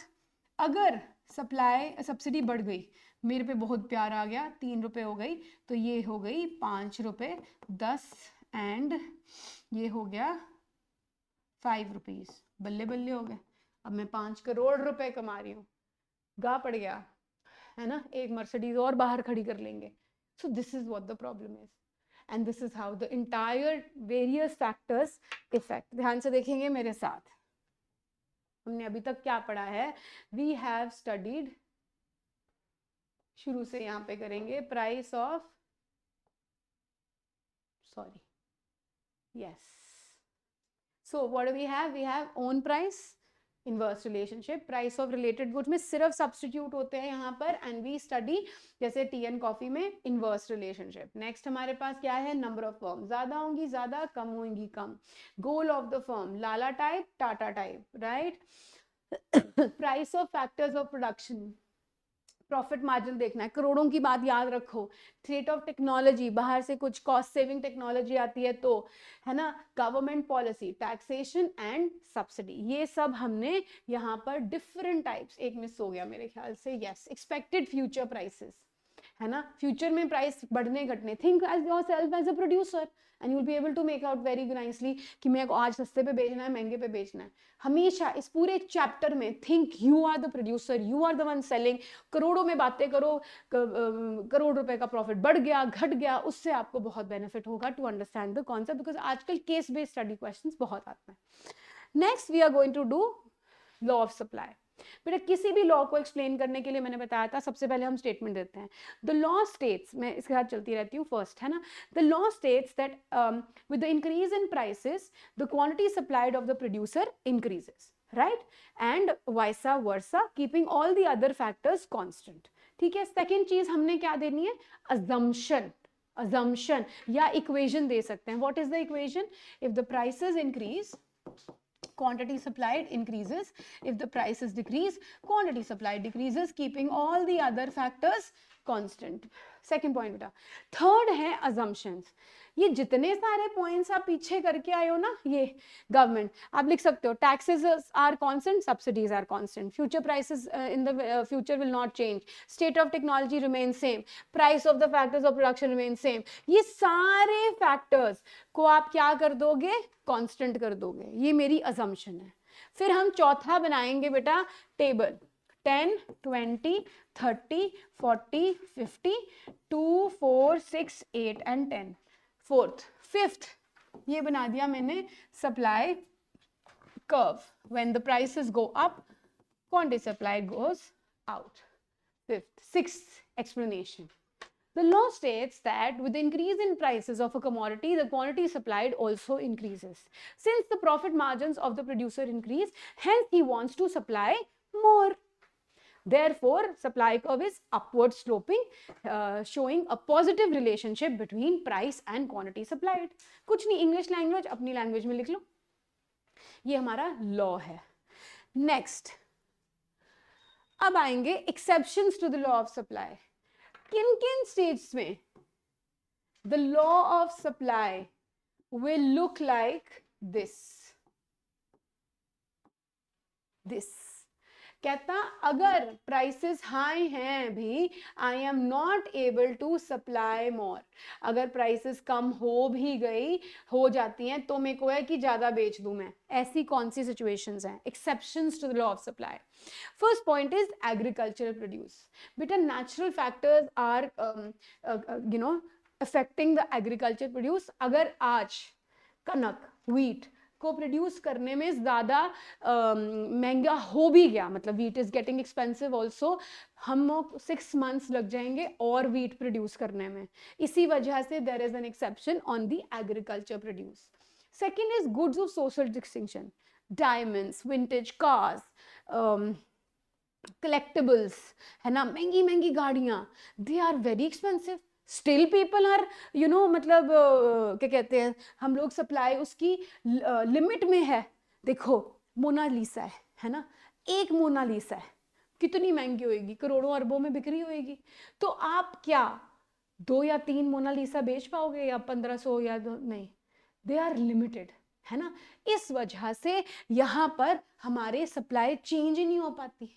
अगर सप्लाई सब्सिडी बढ़ गई, मेरे पे बहुत प्यार आ गया, 3 रुपए हो गई, तो ये हो गई 5 रुपए 10 एंड ये हो गया 5 रुपीज, बल्ले बल्ले हो गए। अब मैं 5 करोड़ रुपए कमा रही हूँ, गा पड़ गया है ना, एक मर्सिडीज और बाहर खड़ी कर लेंगे। सो this is what the problem is and this is how the entire various factors affect. ध्यान से देखेंगे मेरे साथ, हमने अभी तक क्या पढ़ा है? We have studied, शुरू से यहाँ पे करेंगे, price of, sorry, yes, so what do we have? We have own price, inverse relationship, price of related goods में सिर्फ सब्सटीट्यूट होते हैं यहाँ पर, एंड वी स्टडी जैसे टी एंड कॉफी में इनवर्स रिलेशनशिप। नेक्स्ट हमारे पास क्या है? नंबर ऑफ फर्म, ज्यादा होंगी ज्यादा, कम होंगी कम। गोल ऑफ द फर्म, लाला type Tata type, right. Price of factors of production, profit margin देखना है, करोड़ों की बात याद रखो। स्टेट ऑफ टेक्नोलॉजी, बाहर से कुछ कॉस्ट सेविंग टेक्नोलॉजी आती है तो, है ना। Government policy, taxation and subsidy, ये सब हमने यहाँ पर डिफरेंट टाइप्स। एक मिस हो गया मेरे ख्याल से, यस, एक्सपेक्टेड फ्यूचर प्राइसेस, है ना, फ्यूचर में प्राइस बढ़ने घटने। Think as yourself as a producer and you will be able to make out very nicely कि मेरे को आज सस्ते पे बेचना है, महंगे पे बेचना है। हमेशा इस पूरे चैप्टर में think you are the producer, you are the one selling. करोड़ों में बातें करो, करोड़ रुपए का प्रॉफिट बढ़ गया घट गया, उससे आपको बहुत बेनिफिट होगा to understand the concept, because आजकल केस बेस्ड स्टडी क्वेश्चंस बहुत आते हैं। Next we are going to do law of supply. बेटा किसी भी लॉ को एक्सप्लेन करने के लिए मैंने बताया था, सबसे पहले हम स्टेटमेंट देते हैं। द लॉ स्टेट्स, मैं इसके साथ चलती रहती हूँ फर्स्ट, है ना। The law states that with the increase in prices the quantity supplied of the producer increases, right, and वाइसा versa, keeping all the other factors constant. ठीक है। सेकेंड चीज हमने क्या देनी है? अजम्पशन, अजम्पशन या इक्वेशन दे सकते हैं। What is the equation? If the prices increase, quantity supplied increases. If the prices decrease, quantity supplied decreases, keeping all the other factors constant. Second point बेटा। थर्ड है assumptions। ये जितने सारे points आप पीछे करके आए हो ना, ये गवर्नमेंट, आप लिख सकते हो taxes are constant, subsidies are constant, future prices in the future will not change, state of technology remain same, price of the factors of production remain same. ये सारे फैक्टर्स को आप क्या कर दोगे? कांस्टेंट कर दोगे। ये मेरी असम्पशन है। फिर हम चौथा बनाएंगे बेटा टेबल, 10 20 30 40 50 2 4 6 8 एंड 10। फोर्थ, फिफ्थ ये बना दिया मैंने supply curve, when the prices go up quantity supply goes out. Fifth, sixth explanation, the law states that with the increase in prices of a commodity, the quantity supplied also increases. Since the profit margins of the producer increase, hence he wants to supply more. Therefore, supply curve is upward sloping, showing a positive relationship between price and quantity supplied. कुछ नहीं, English language अपनी language में लिख लो, ये हमारा law है। Next, अब आएंगे exceptions to the law of supply. किन किन स्टेट्स में the law of supply will look like this. कहता अगर प्राइसेस हाई हैं भी, I am not able to supply more. अगर प्राइसेस कम हो जाती हैं तो मेरे को है कि ज्यादा बेच दूं मैं. ऐसी कौन सी सिचुएशंस हैं exceptions to the law of supply? First point is agricultural produce. बेटा natural factors are affecting the agriculture produce. अगर आज कनक, व्हीट को प्रोड्यूस करने में ज़्यादा महंगा हो भी गया, मतलब wheat is getting expensive also, हम 6 months लग जाएंगे और व्हीट प्रोड्यूस करने में. इसी वजह से there is an exception on the agriculture produce. Second is goods of social distinction. Diamonds, vintage cars, collectibles, है ना, महंगी महंगी गाड़ियाँ, they are very expensive. Still people are मतलब क्या कहते हैं हम लोग, सप्लाई उसकी लिमिट में है. देखो मोनालिसा है ना, एक मोनालिसा है, कितनी महंगी होएगी, करोड़ों अरबों में बिक्री होएगी. तो आप क्या 2 या 3 मोनालिसा बेच पाओगे, या 1500, या नहीं, दे आर लिमिटेड, है ना. इस वजह से यहाँ पर हमारे सप्लाई चेंज ही नहीं हो पाती.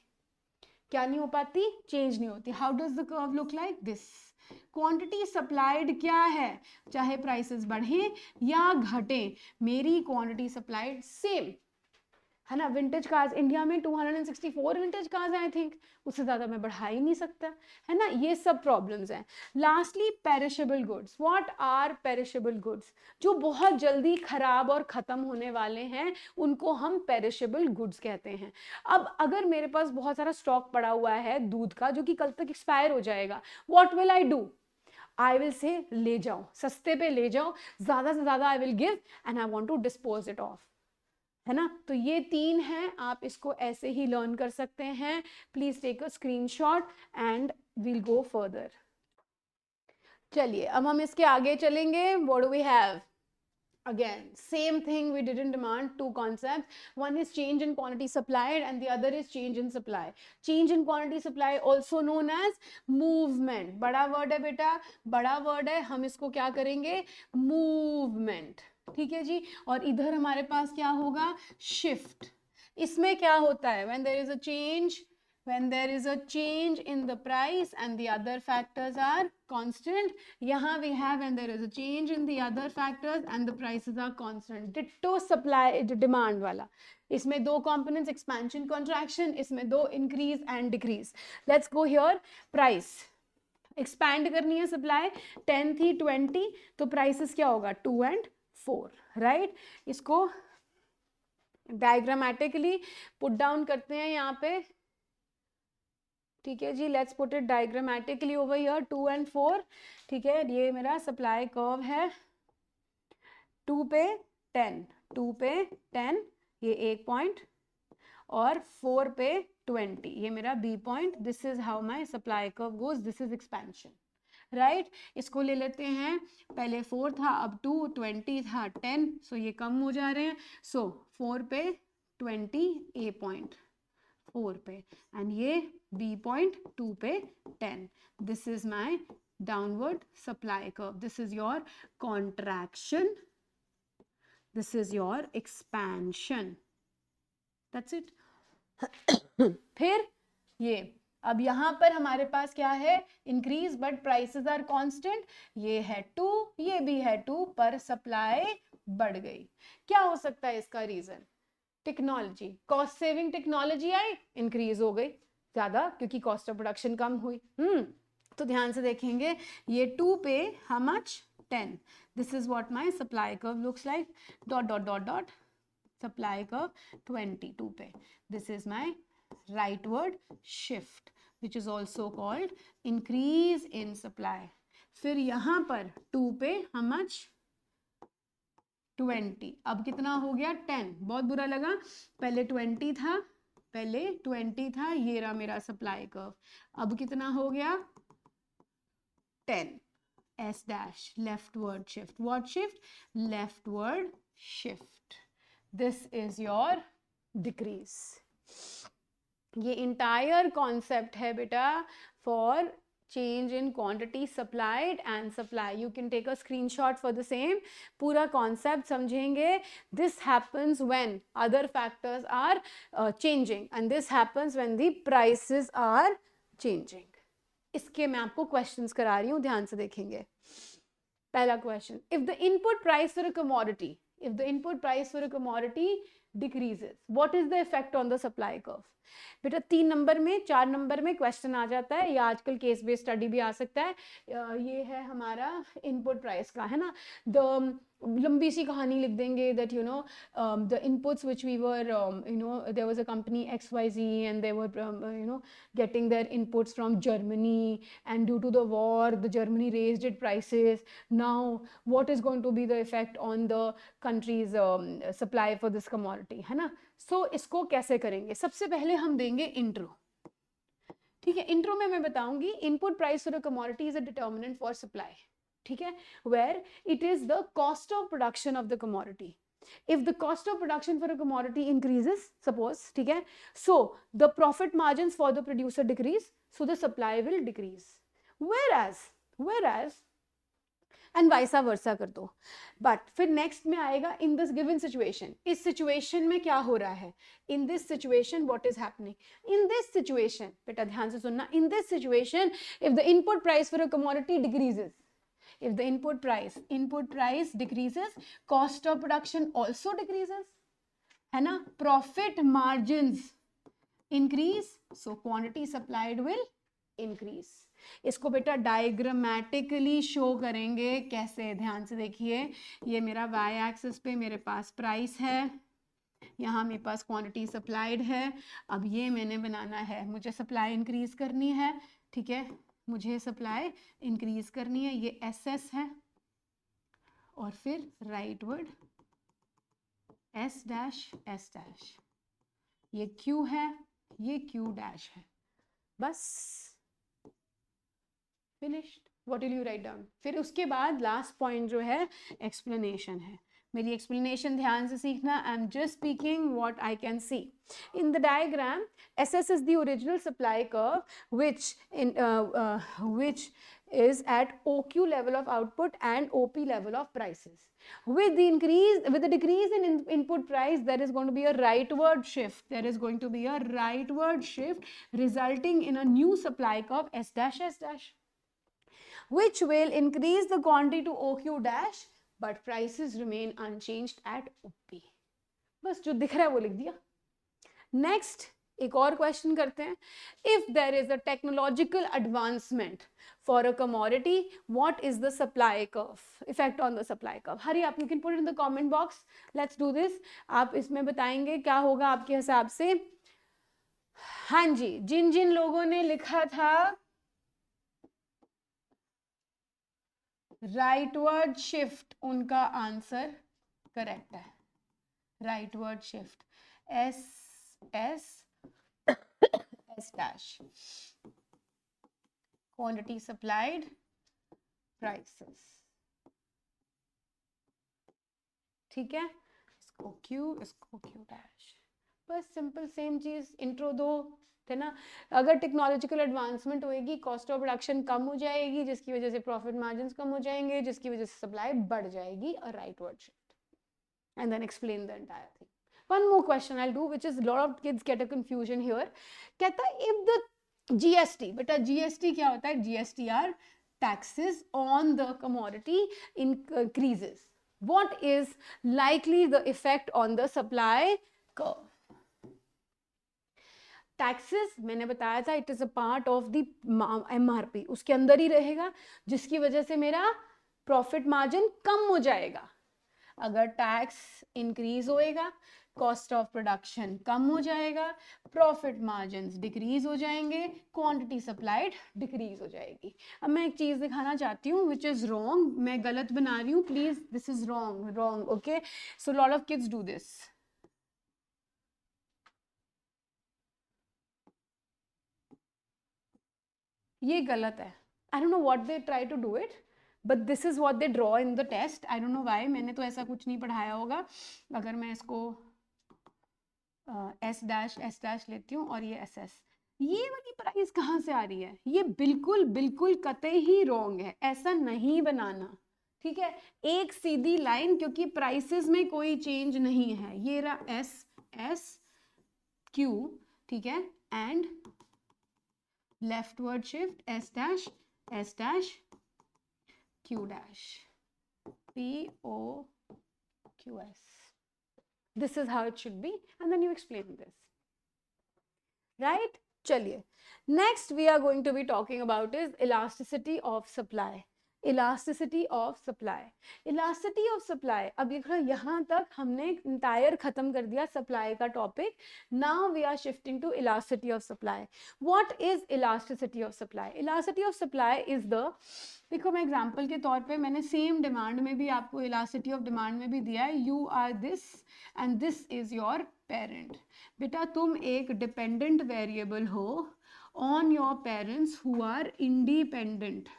क्या नहीं हो पाती? चेंज नहीं होती. How does the curve look like this? Quantity supplied क्या है, चाहे प्राइसेस बढ़े या घटे, मेरी क्वांटिटी सप्लाइड सेम है ना. विंटेज कार्स इंडिया में 264 विंटेज कार्स आई थिंक, उससे ज़्यादा मैं बढ़ा ही नहीं सकता, है ना. ये सब प्रॉब्लम्स हैं. Lastly perishable goods. What are perishable goods? जो बहुत जल्दी खराब और ख़त्म होने वाले हैं उनको हम पेरिशेबल गुड्स कहते हैं. अब अगर मेरे पास बहुत सारा स्टॉक पड़ा हुआ है दूध का जो कि कल तक एक्सपायर हो जाएगा, what will I do? I will say ले जाओ, सस्ते पे ले जाओ, ज़्यादा से ज़्यादा I will give and I want to dispose it off, है ना. तो ये 3 हैं, आप इसको ऐसे ही लर्न कर सकते हैं. Please take a screenshot and we'll go further. चलिए अब हम इसके आगे चलेंगे. What do we have? Again, same thing, we didn't demand 2 concepts. One is change in quantity supplied and the other is change in supply. Change in quantity supply also known as movement. बड़ा word है बेटा, बड़ा word है, हम इसको क्या करेंगे? movement. ठीक है जी. और इधर हमारे पास क्या होगा? shift. इसमें क्या होता है? when there is a change in the price and the other factors are constant. यहाँ we have when there is a change in the other factors and the prices are constant. Ditto supply demand वाला. इसमें 2 components, expansion, contraction. इसमें 2 increase and decrease. Let's go here. Price. Expand करनी है supply, 10 थी 20, तो prices क्या होगा? 2 and 4, right. इसको डायग्रामेटिकली पुट डाउन करते हैं यहाँ पे. ठीक है जी, let's put it diagrammatically over here. 2 and 4. ठीक है, ये मेरा सप्लाई कर्व है. 2 पे 10, 2 पे 10, ये 1 पॉइंट, और 4 पे 20, ये मेरा B point. This is how my supply curve goes. This is expansion, right. इसको ले लेते हैं. पहले 4 था, अब 2, 20 था, 10, सो ये कम हो जा रहे हैं. सो 4 पे 20, ए पॉइंट 4 पे, एंड ये बी पॉइंट 2 पे 10. This is my downward supply curve. This is your contraction, this is your expansion. That's it. फिर ये अब यहाँ पर हमारे पास क्या है? Increase but prices are constant. ये है 2, ये भी है 2, पर सप्लाई बढ़ गई. क्या हो सकता है इसका reason? Technology, cost saving technology आई, इंक्रीज हो गई ज्यादा क्योंकि कॉस्ट ऑफ प्रोडक्शन कम हुई. तो ध्यान से देखेंगे, ये 2 पे how much? 10. This is what my supply curve looks like. Dot dot dot dot supply curve 22 पे. This is my rightward shift which is also called increase in supply. फिर यहाँ पर 2 पे how much? 20. अब कितना हो गया? 10. बहुत बुरा लगा, पहले 20 था, पहले 20 था, ये रहा मेरा सप्लाई कर्व. अब कितना हो गया? 10. S dash leftward shift. What shift? Leftward shift. This is your decrease. ये इंटायर कॉन्सेप्ट है बेटा for change in quantity supplied and supply. You can take a screenshot for the same. पूरा concept समझेंगे. This happens when other factors are changing, and this happens when the prices are changing. इसके मैं आपको questions करा रही हूँ, ध्यान से देखेंगे. पहला question: if the input price for a commodity decreases, what is the effect on the supply curve? बेटा 3 नंबर में 4 नंबर में क्वेश्चन आ जाता है, या आजकल केस बेस्ड स्टडी भी आ सकता है. ये है हमारा इनपुट प्राइस का, है ना. द लंबी सी कहानी लिख देंगे that you know the inputs which we were you know there was a company XYZ and they were you know getting their inputs from Germany, and due to the war the Germany raised its prices. Now what is going to be the effect on the country's supply for this commodity, है ना. So इसको कैसे करेंगे? सबसे पहले हम देंगे intro. ठीक है, इंट्रो में मैं बताऊंगी input price for a commodity is a determinant for supply. ठीक है, where it is the cost of production of the commodity. If the cost of production for a commodity increases, suppose, ठीक है, so the profit margins for the producer decrease, so the supply will decrease. Whereas and vice versa कर दो. But फिर next में आएगा in this given situation. इस situation में क्या हो रहा है? In this situation what is happening? In this situation, बेटा ध्यान से सुनना. In this situation, if the input price for a commodity decreases, if the input price decreases, cost of production also decreases, है ना. Profit margins increase, so quantity supplied will increase. इसको बेटा diagrammatically show करेंगे. कैसे? ध्यान से देखिए. ये मेरा y एक्सिस पे मेरे पास प्राइस है, यहाँ मेरे पास क्वांटिटी सप्लाइड है. अब ये मैंने बनाना है, मुझे सप्लाई इंक्रीज करनी है. ठीक है, मुझे सप्लाई इंक्रीज करनी है. ये SS है और फिर राइटवर्ड S डैश, ये Q है, ये Q डैश है. बस finished. What will you write down? फिर उसके बाद लास्ट पॉइंट जो है एक्सप्लेनेशन है. मेरी एक्सप्लेनेशन ध्यान से सीखना. I am just speaking what I can see. In the diagram, SS is the original supply curve which is at OQ level of output and OP level of prices. With the decrease in input price, there is going to be a rightward shift. There is going to be a rightward shift resulting in a new supply curve S dash, which will increase the quantity to OQ dash, but prices remain unchanged at OP. बस जो दिख रहा है वो लिख दिया. Next एक और क्वेश्चन करते हैं. If there is a technological advancement for a commodity, what is the supply curve, effect on the supply curve? Hurry up, you can put in the comment box. Let's do this. आप इसमें बताएंगे क्या होगा आपके हिसाब से. हाँ जी, जिन जिन लोगों ने लिखा था राइटवर्ड शिफ्ट, उनका आंसर करेक्ट है. Rightward shift S dash, quantity supplied, prices. ठीक है, इसको Q, इसको Q dash. बस सिंपल सेम चीज. इंट्रो दो, है ना. अगर टेक्नोलॉजिकल एडवांसमेंट होएगी, कॉस्ट ऑफ प्रोडक्शन कम हो जाएगी, जिसकी वजह से प्रॉफिट मार्जिन्स कम हो जाएंगे, जिसकी वजह से सप्लाई बढ़ जाएगी. A rightward shift. And then explain the entire thing. One more question I'll do, which is a lot of kids get a confusion here. कहता है if the GST, बेटा GST क्या होता है? GST are taxes on the commodity increases. What is likely the effect on the supply curve? Taxes मैंने बताया था, it is a part of the MRP, उसके अंदर ही रहेगा, जिसकी वजह से मेरा प्रॉफिट मार्जिन कम हो जाएगा. अगर टैक्स इंक्रीज होएगा, कॉस्ट ऑफ प्रोडक्शन कम हो जाएगा, प्रॉफिट मार्जिन्स डिक्रीज हो जाएंगे, क्वांटिटी सप्लाइड डिक्रीज हो जाएगी. अब मैं एक चीज दिखाना चाहती हूँ विच इज रॉन्ग. मैं गलत बना रही हूँ, please. This is wrong. Okay, so lot of kids do this. ये गलत है. I don't know what they try to do it, but this is what they draw in the test. I don't know why. मैंने तो ऐसा कुछ नहीं पढ़ाया होगा. अगर मैं इसको एस डैश लेती हूँ और ये एस एस, ये वाली प्राइस कहाँ से आ रही है? ये बिल्कुल बिल्कुल कतई ही रॉन्ग है, ऐसा नहीं बनाना, ठीक है। एक सीधी लाइन, क्योंकि प्राइसेस में कोई चेंज नहीं है। ये रहा एस एस क्यू, ठीक है, and leftward shift S dash Q dash P O Q S. This is how it should be, and then you explain this, right? चलिए, next we are going to be talking about is elasticity of supply. Elasticity of supply. Elasticity of supply. अब देखो यहाँ तक हमने entire खत्म कर दिया supply का topic. Now we are shifting to elasticity of supply. What is elasticity of supply? Elasticity of supply is the, देखो मैं एग्जाम्पल के तौर पे मैंने सेम डिमांड में भी आपको इलास्टिसिटी ऑफ डिमांड में भी दिया है, you are this and this is your parent. बेटा तुम एक डिपेंडेंट वेरिएबल हो on your parents who are independent,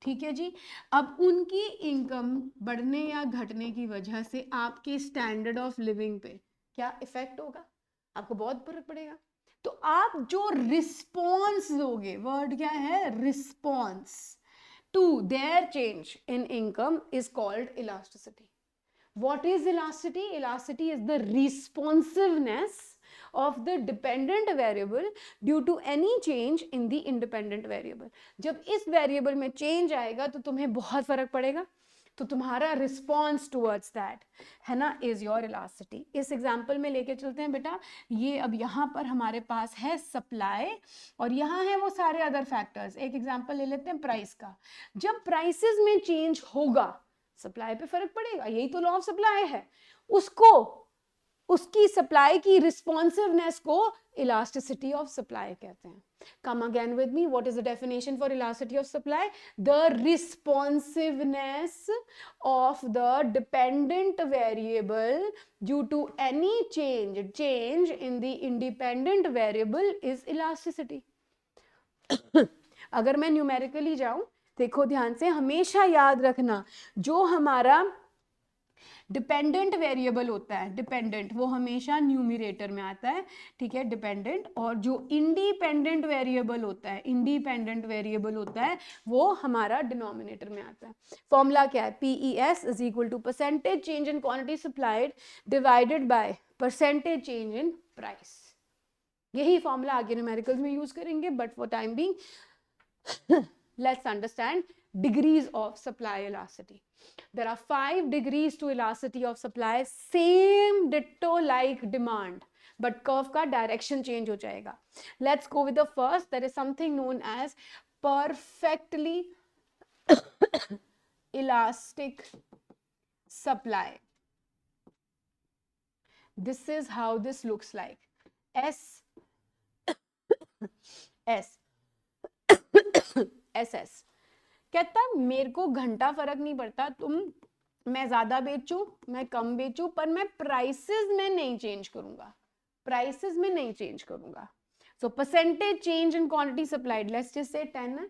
ठीक है जी. अब उनकी इनकम बढ़ने या घटने की वजह से आपके स्टैंडर्ड ऑफ लिविंग पे क्या इफेक्ट होगा? आपको बहुत फर्क पड़ेगा. तो आप जो रिस्पॉन्स दोगे, वर्ड क्या है? Response to their change in income is called elasticity. What is elasticity? Elasticity is the responsiveness of the dependent variable due to any change in the independent variable. जब इस variable में change आएगा तो तुम्हें बहुत फर्क पड़ेगा, तो तुम्हारा response towards that है ना, is your elasticity. इस example में लेके चलते हैं बेटा. ये अब यहाँ पर हमारे पास है supply और यहाँ है वो सारे other factors. एक example ले लेते हैं price का. जब prices में change होगा, सप्लाई पे फर्क पड़ेगा, यही तो लॉ ऑफ सप्लाई है. उसको, उसकी सप्लाई की रिस्पॉन्सिवनेस को इलास्टिसिटी ऑफ सप्लाई कहते हैं. Come again with me, what is the definition for elasticity of supply? The responsiveness of the dependent variable due to any change in the independent variable is elasticity. अगर मैं numerically जाऊं, देखो ध्यान से, हमेशा याद रखना, जो हमारा डिपेंडेंट वेरिएबल होता है, डिपेंडेंट, वो हमेशा न्यूमरेटर में आता है, ठीक है, डिपेंडेंट. और जो इंडिपेंडेंट वेरिएबल होता है, इंडिपेंडेंट वेरिएबल होता है, वो हमारा डिनोमिनेटर में आता है. फॉर्मूला क्या है? PES is equal to percentage change in quantity supplied divided by percentage change in price. यही फॉर्मूला आगे न्यूमेरिकल्स में यूज करेंगे, but for time being let's understand degrees of supply elasticity. There are 5 degrees to elasticity of supply, same ditto like demand, but curve का direction change हो जाएगा. Let's go with the first. There is something known as perfectly elastic supply. This is how this looks like. SS कहता मेरे को घंटा फर्क नहीं पड़ता, मैं ज्यादा बेचूं मैं कम बेचूं, पर मैं प्राइसेस में नहीं चेंज करूंगा, प्राइसेस में नहीं चेंज करूंगा. So percentage change in quantity supplied, let's just say 10 है.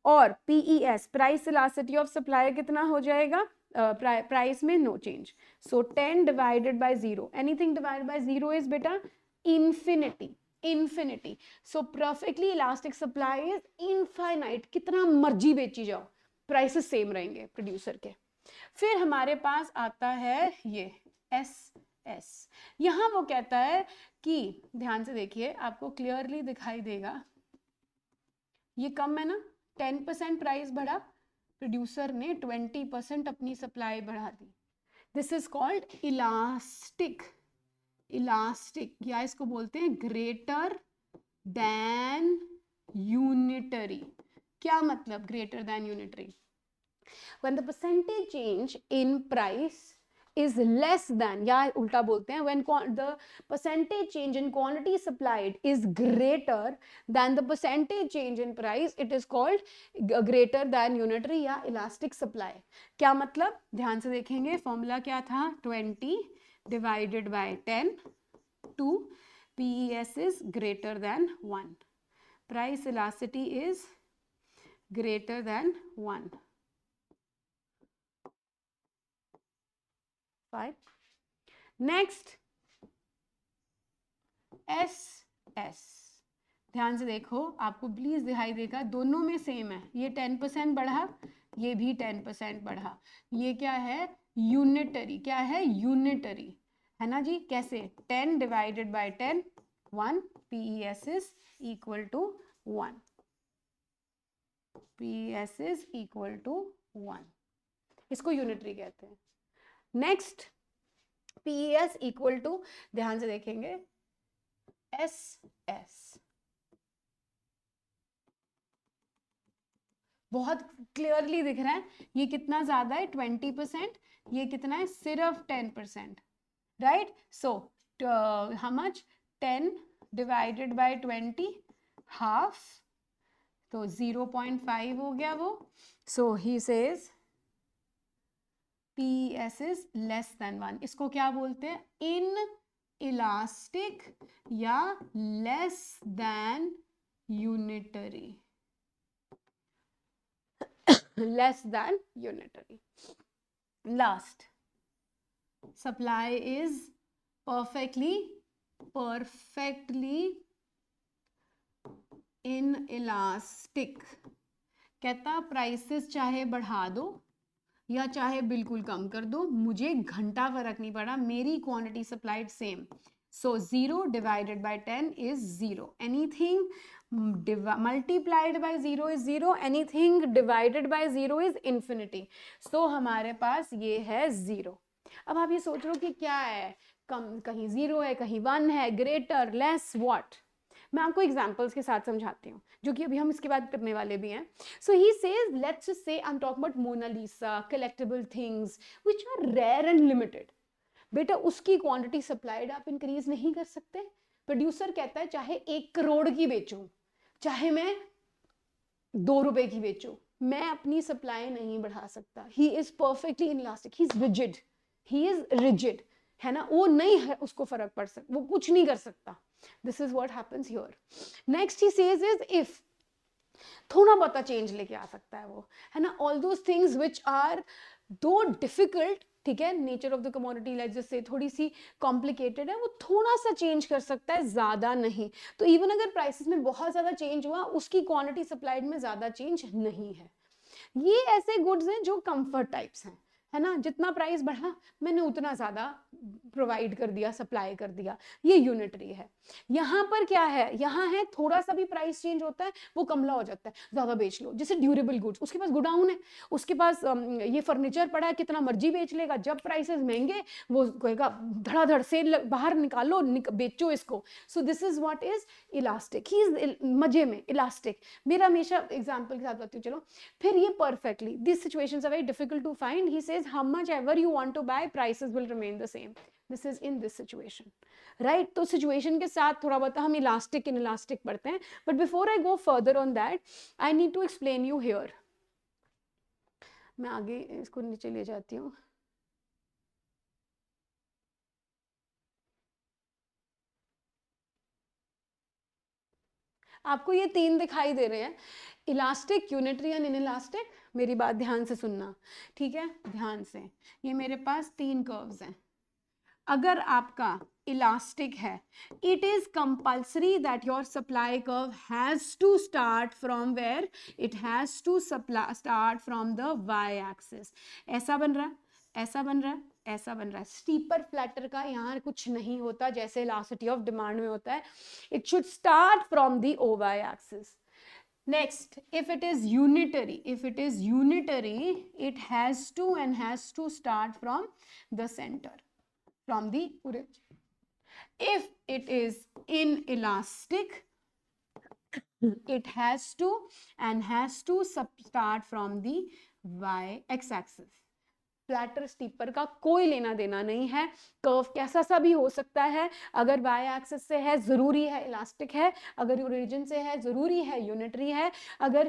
और PES price elasticity of supply कितना हो जाएगा? प्राइस में no change. So 10 divided by 0, anything divided by 0 is बेटा infinity. Infinity. So perfectly elastic supply is infinite, कितना मर्जी बेची जाओ, प्राइसेस सेम रहेंगे प्रोड्यूसर के. फिर हमारे पास आता है ये SS. यहां वो कहता है कि, ध्यान से देखिए, आपको क्लियरली दिखाई देगा, ये कम है ना, 10% प्राइस बढ़ा, प्रोड्यूसर ने 20% अपनी सप्लाई बढ़ा दी. This is called elastic. Elastic, या इसको बोलते हैं ग्रेटर देन यूनिटरी. क्या मतलब greater than unitary? When the percentage change in price is less than, या उल्टा बोलते हैं, when the percentage change in quantity supplied is greater than the percentage change in price, it is called greater than unitary या elastic supply. क्या मतलब? ध्यान से देखेंगे, फॉर्मूला क्या था? 20 divided by 10 to PES is greater than 1. Price elasticity is greater than 1. Fine. Next S S. ध्यान से देखो, आपको प्लीज दिखाई देगा दोनों में सेम है. ये 10% बढ़ा, ये भी 10% बढ़ा. ये क्या है? यूनिटरी. क्या है? यूनिटरी, है ना जी. कैसे? 10 divided by 10 1. PES is equal to 1. PES is equal to 1. इसको यूनिटरी कहते हैं. नेक्स्ट PES इक्वल टू, ध्यान से देखेंगे, SS. बहुत क्लियरली दिख रहा है. ये कितना ज्यादा है? 20%. ये कितना है? सिर्फ 10%. Right. So how much? 10 divided by 20, half. तो 0.5 हो गया वो. So he says PES is less than 1. इसको क्या बोलते हैं? इन इलास्टिक या less than unitary. less than unitary. Last, supply is perfectly inelastic. कहता प्राइसेस चाहे बढ़ा दो या चाहे बिल्कुल कम कर दो, मुझे घंटा फर्क नहीं पड़ा, मेरी quantity supplied same. So 0 divided by 10 is 0. Anything multiplied by 0 is 0. Anything divided by 0 is infinity. So हमारे पास ये है 0. अब आप ये सोच रहे हो कि क्या है, कम, कहीं 0 है, कहीं 1 है, ग्रेटर, लेस, व्हाट. मैं आपको एग्जांपल्स के साथ समझाती हूँ, जो कि अभी हम इसके बाद करने वाले भी हैं. So he says, let's just say I am talking about Mona Lisa, collectable things which are rare and limited. बेटा उसकी क्वांटिटी सप्लाइड आप इंक्रीज नहीं कर सकते. प्रोड्यूसर कहता है चाहे 1 करोड़ की बेचूं, चाहे मैं 2 रुपए की बेचूं, मैं अपनी सप्लाई नहीं बढ़ा सकता. He is perfectly inelastic. He is rigid. He is rigid, है ना. वो नहीं है, उसको फर्क पड़ सकता, वो कुछ नहीं कर सकता. This is what happens here. Next he says is if थोड़ा बहुत चेंज लेके आ सकता है वो, है ना. All those things which are though difficult, ठीक है, nature of the commodity let's just say थोड़ी सी कॉम्प्लिकेटेड है, वो थोड़ा सा चेंज कर सकता है, ज्यादा नहीं. तो इवन अगर प्राइसेस में बहुत ज्यादा चेंज हुआ, उसकी क्वांटिटी सप्लाइड में ज्यादा चेंज नहीं है. ये ऐसे गुड्स हैं जो कंफर्ट टाइप्स हैं, है ना. जितना प्राइस बढ़ा मैंने उतना ज्यादा प्रोवाइड कर दिया, सप्लाई कर दिया. ये यूनिटरी है. यहाँ पर क्या है? यहाँ है थोड़ा सा भी प्राइस चेंज होता है वो कमला हो जाता है, ज्यादा बेच लो. जैसे ड्यूरेबल गुड्स, उसके पास गोडाउन है, उसके पास ये फर्नीचर पड़ा है, कितना मर्जी बेच लेगा. जब प्राइसेस महंगे वो कहेगा धड़ाधड़ सेल बाहर निकालो, बेचो इसको. सो this is what is elastic. He is मजे में इलास्टिक. मेरा हमेशा एग्जाम्पल के साथ बताती हूँ. चलो फिर ये perfectly, this situations are very difficult to find. He says how much ever you want to buy, prices will remain the same. This is in this situation, right? तो situation के साथ थोड़ा बहुत हम elastic inelastic पढ़ते हैं. But before I go further on that, I need to explain you here. मैं आगे इसको नीचे ले जाती हूँ. आपको ये 3 दिखाई दे रहे हैं, इलास्टिक, यूनिटरी एंड इनइलास्टिक. मेरी बात ध्यान से सुनना, ठीक है, ध्यान से. ये मेरे पास 3 कर्व्स हैं. अगर आपका इलास्टिक है, it is compulsory that your supply curve has to start from where? It has to start from the Y axis. ऐसा बन रहा है, ऐसा बन रहा है, ऐसा बन रहा है. स्टीपर फ्लैटर का यहाँ कुछ नहीं होता जैसे इलास्टिसिटी ऑफ डिमांड में होता है. It should start from the O Y axis. Next, if it is unitary, it has to start from the center, from the origin. If it is inelastic, it has to start from the x axis. Flatter steeper का कोई लेना देना नहीं है. Curve कैसा सा भी हो सकता है. अगर वाई एक्सिस से है जरूरी है इलास्टिक है, अगर ओरिजिन से है जरूरी है यूनिटरी है, अगर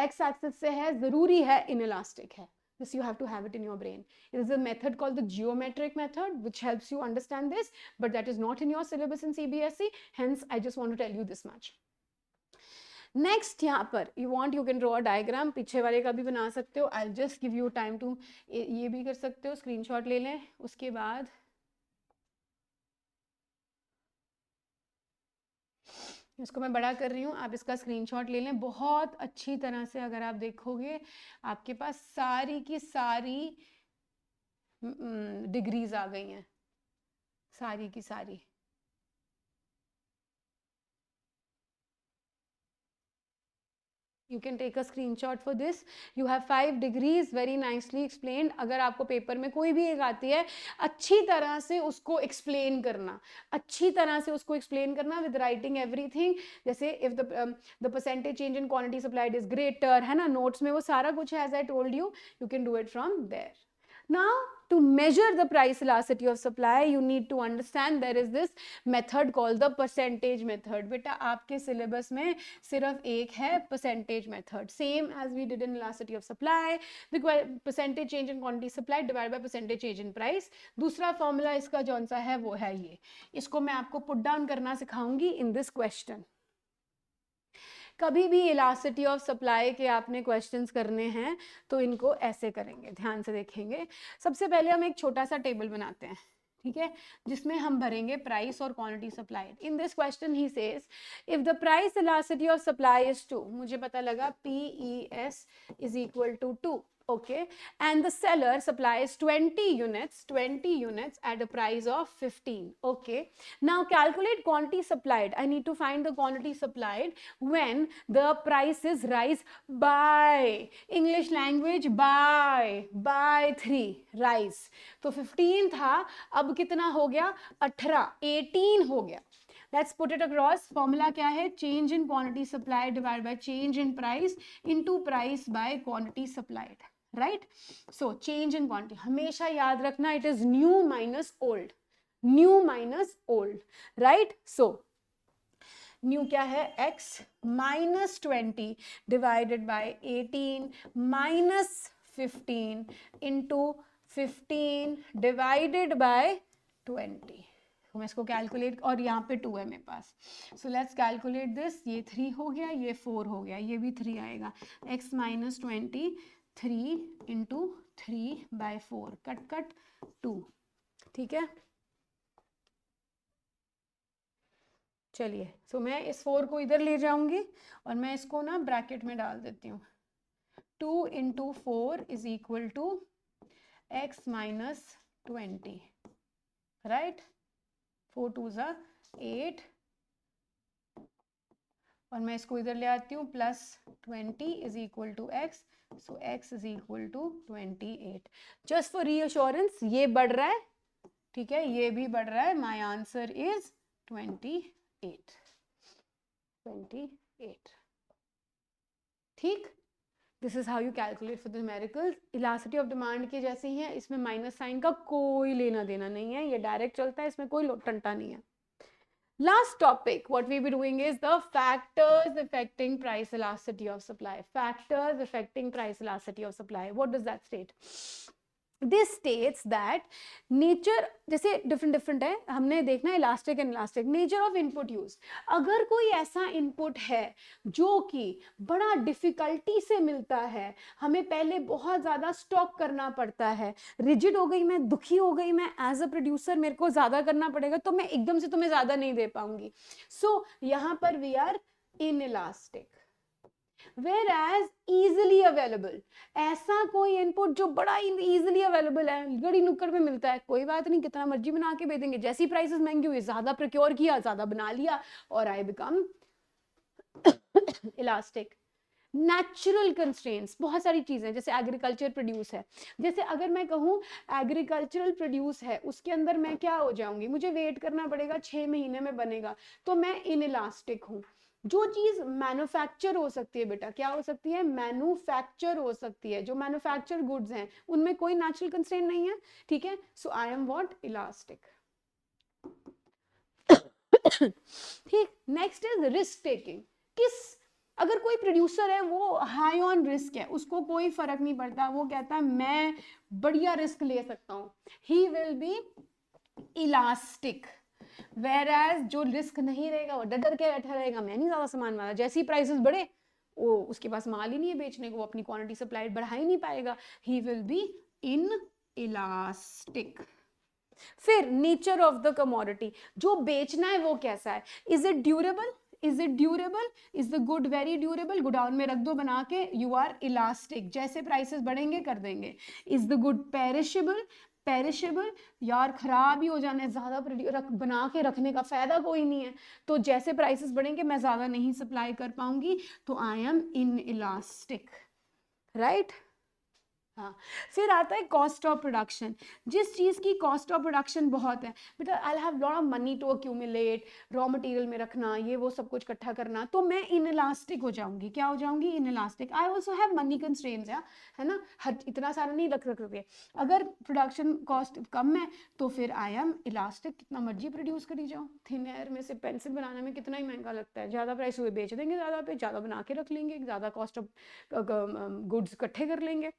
एक्स एक्सिस से है जरूरी है इनइलास्टिक है. This you have to have it in your brain. It is a method called the geometric method which helps you understand this, but that is not in your syllabus in CBSE. Hence, I just want to tell you this much. Next यहाँ पर you want you can draw a diagram, पीछे वाले का भी बना सकते हो, I just give you time to, ये भी कर सकते हो, स्क्रीनशॉट ले लें। उसके बाद इसको मैं बड़ा कर रही हूँ, आप इसका स्क्रीनशॉट ले लें। बहुत अच्छी तरह से अगर आप देखोगे आपके पास सारी की सारी डिग्रीज आ गई हैं, सारी की सारी। You can take a screenshot for this. You have 5 degrees, very nicely explained. अगर आपको पेपर में कोई भी एक आती है, अच्छी तरह से उसको एक्सप्लेन करना, अच्छी तरह से उसको एक्सप्लेन करना विद राइटिंग एवरीथिंग। जैसे if the percentage change in quantity supplied is greater, है ना, नोट्स में वो सारा कुछ है, as I told you, you can do it from there. Now, to measure the price elasticity of supply, you need to understand there is this method called the percentage method. बेटा आपके syllabus में सिर्फ एक है percentage method, same as we did in elasticity of supply, the percentage change in quantity supplied divided by percentage change in price. दूसरा formula इसका जौन सा है वो है ये, इसको मैं आपको put down करना सिखाऊंगी in this question. कभी भी इलास्टिसिटी ऑफ सप्लाई के आपने क्वेश्चंस करने हैं तो इनको ऐसे करेंगे, ध्यान से देखेंगे। सबसे पहले हम एक छोटा सा टेबल बनाते हैं, ठीक है, जिसमें हम भरेंगे प्राइस और quantity supplied. In this question he says if the price elasticity of supply is 2, मुझे पता लगा PES is equal to 2, okay, and the seller supplies 20 units at a price of 15, okay. Now calculate quantity supplied. I need to find the quantity supplied when the prices rise by, English language, by 3 rise. तो 15 था, अब कितना हो गया, 18 हो गया. Let's put it across. Formula क्या है, change in quantity supplied divided by change in price into price by quantity supplied, right? So change in quantity, हमेशा याद रखना, it is new minus old, new minus old, right? So new क्या है, x minus 20 divided by 18 minus 15 into 15 divided by 20. तो मैं इसको calculate, और यहाँ पे 2 है मेरे पास, सो लेट्स कैलकुलेट दिस. ये 3 हो गया, ये 4 हो गया, ये भी 3 आएगा. x minus 20 3 into 3 by 4, cut cut 2, ठीक है. चलिए, सो मैं इस 4 को इधर ले जाऊंगी और मैं इसको ना ब्रैकेट में डाल देती हूँ. 2 into 4 is equal to x minus 20, right? 4 2s are 8, और मैं इसको इधर ले आती हूँ, plus 20 is equal to x, so x is equal to 28. Just for reassurance ये बढ़ रहा है, ठीक है, ये भी बढ़ रहा है. My answer is 28. ठीक, this is how you calculate for the numericals. Elasticity of demand की जैसे ही है, इसमें माइनस साइन का कोई लेना देना नहीं है, ये डायरेक्ट चलता है, इसमें कोई टंटा नहीं है. Last topic, what we be doing is the factors affecting price elasticity of supply. Factors affecting price elasticity of supply. What does that state? This states that nature, जैसे different है, हमने देखना elastic and elastic. Nature of input use, अगर कोई ऐसा input है जो कि बड़ा डिफिकल्टी से मिलता है, हमें पहले बहुत ज़्यादा स्टॉक करना पड़ता है, रिजिड हो गई मैं, दुखी हो गई मैं, एज अ प्रोड्यूसर मेरे को ज़्यादा करना पड़ेगा, तो मैं एकदम से तुम्हें ज़्यादा नहीं दे पाऊंगी. सो यहाँ पर we are inelastic. Whereas easily available, ऐसा कोई इनपुट जो बड़ा easily available है, गड़ी नुक्कड़ में मिलता है, कोई बात नहीं, कितना मर्जी बना के भेजेंगे, जैसी प्राइसेस महंगी हुई ज्यादा प्रोक्योर किया, ज्यादा बना लिया, और I become elastic. Natural constraints, बहुत सारी चीजें, जैसे एग्रीकल्चर प्रोड्यूस है, जैसे अगर मैं कहूँ एग्रीकल्चरल प्रोड्यूस है, उसके अंदर मैं क्या हो जाऊंगी, मुझे वेट करना पड़ेगा, 6 महीने में बनेगा, तो मैं इनइलास्टिक हूँ. जो चीज मैन्युफैक्चर हो सकती है बेटा, क्या हो सकती है, मैन्युफैक्चर हो सकती है, जो मैन्युफैक्चर गुड्स हैं उनमें कोई नेचुरल कंस्ट्रेंट नहीं है, ठीक है. सो आई एम व्हाट, इलास्टिक. ठीक, नेक्स्ट इज रिस्क टेकिंग. किस, अगर कोई प्रोड्यूसर है वो हाई ऑन रिस्क है, उसको कोई फर्क नहीं पड़ता, वो कहता है मैं बढ़िया रिस्क ले सकता हूं, he will be elastic. Whereas जो रिस्क नहीं रहेगा वो डर डर के बैठा रहेगा, मैं नहीं ज्यादा सामान वाला, जैसे ही प्राइसेस बढ़े वो उसके पास माल ही नहीं है बेचने को, वो अपनी क्वांटिटी सप्लाई बढ़ा ही नहीं पाएगा, ही विल बी इन इलास्टिक। फिर नेचर ऑफ द कमोडिटी, जो बेचना है वो कैसा है, is it durable, is it durable, is the good very durable, godown में रख दो बना के, यू आर इलास्टिक, जैसे प्राइसेस बढ़ेंगे कर देंगे। Is the good perishable, perishable, यार खराब ही हो जाना है, ज्यादा बना के रखने का फायदा कोई नहीं है, तो जैसे प्राइसेस बढ़ेंगे मैं ज्यादा नहीं सप्लाई कर पाऊंगी, तो I am in elastic, right. हाँ, फिर आता है कॉस्ट ऑफ प्रोडक्शन, जिस चीज़ की कॉस्ट ऑफ प्रोडक्शन बहुत है, बेटा I have lot of money to accumulate, raw material में रखना, ये वो सब कुछ इकट्ठा करना, तो मैं इनइलास्टिक हो जाऊंगी, क्या हो जाऊंगी, inelastic. I also have money constraints, है ना, हर इतना सारा नहीं रख सकते। अगर प्रोडक्शन कॉस्ट कम है तो फिर आई एम इलास्टिक, कितना मर्जी प्रोड्यूस करी जाओ, थिन एयर में से पेंसिल बनाने में कितना ही महंगा लगता है, ज़्यादा प्राइस हुए बेच देंगे, ज़्यादा पे ज़्यादा बना के रख लेंगे, ज़्यादा कॉस्ट ऑफ गुड्स इकट्ठे कर लेंगे।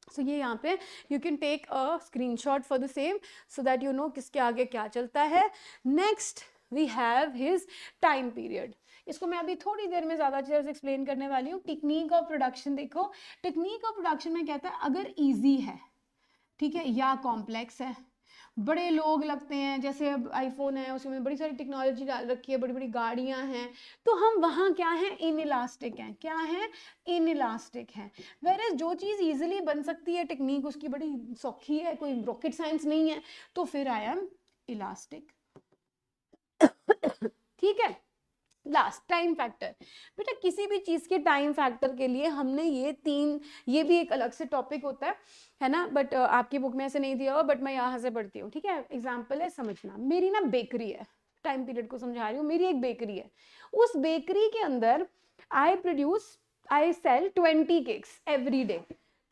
सो ये यहाँ पे you can take a screenshot for the same so that you know किसके आगे क्या चलता है। Next we have his time period, इसको मैं अभी थोड़ी देर में ज़्यादा अच्छे से एक्सप्लेन करने वाली हूँ। टेक्निक ऑफ प्रोडक्शन, देखो टेक्निक ऑफ प्रोडक्शन में कहता है अगर ईजी है, ठीक है, या कॉम्प्लेक्स है, बड़े लोग लगते हैं, जैसे अब आईफोन है उसमें बड़ी सारी टेक्नोलॉजी डाल रखी है, बड़ी बड़ी गाड़ियां हैं, तो हम वहाँ क्या है, इनइलास्टिक हैं, क्या है, इनइलास्टिक हैं। वेयर जो चीज़ इजीली बन सकती है, टेक्निक उसकी बड़ी सौखी है, कोई रॉकेट साइंस नहीं है, तो फिर आई एम इलास्टिक। ठीक है। लास्ट टाइम फैक्टर, बेटा किसी भी चीज के टाइम फैक्टर के लिए हमने ये तीन, ये भी एक अलग से टॉपिक होता है ना, बट आपकी बुक में ऐसे नहीं दिया हुआ, बट मैं यहाँ से पढ़ती हूँ, ठीक है। एग्जाम्पल है, समझना, मेरी ना बेकरी है, टाइम पीरियड को समझा रही हूँ, मेरी एक बेकरी है, उस बेकरी के अंदर आई सेल 20 केक्स एवरी डे।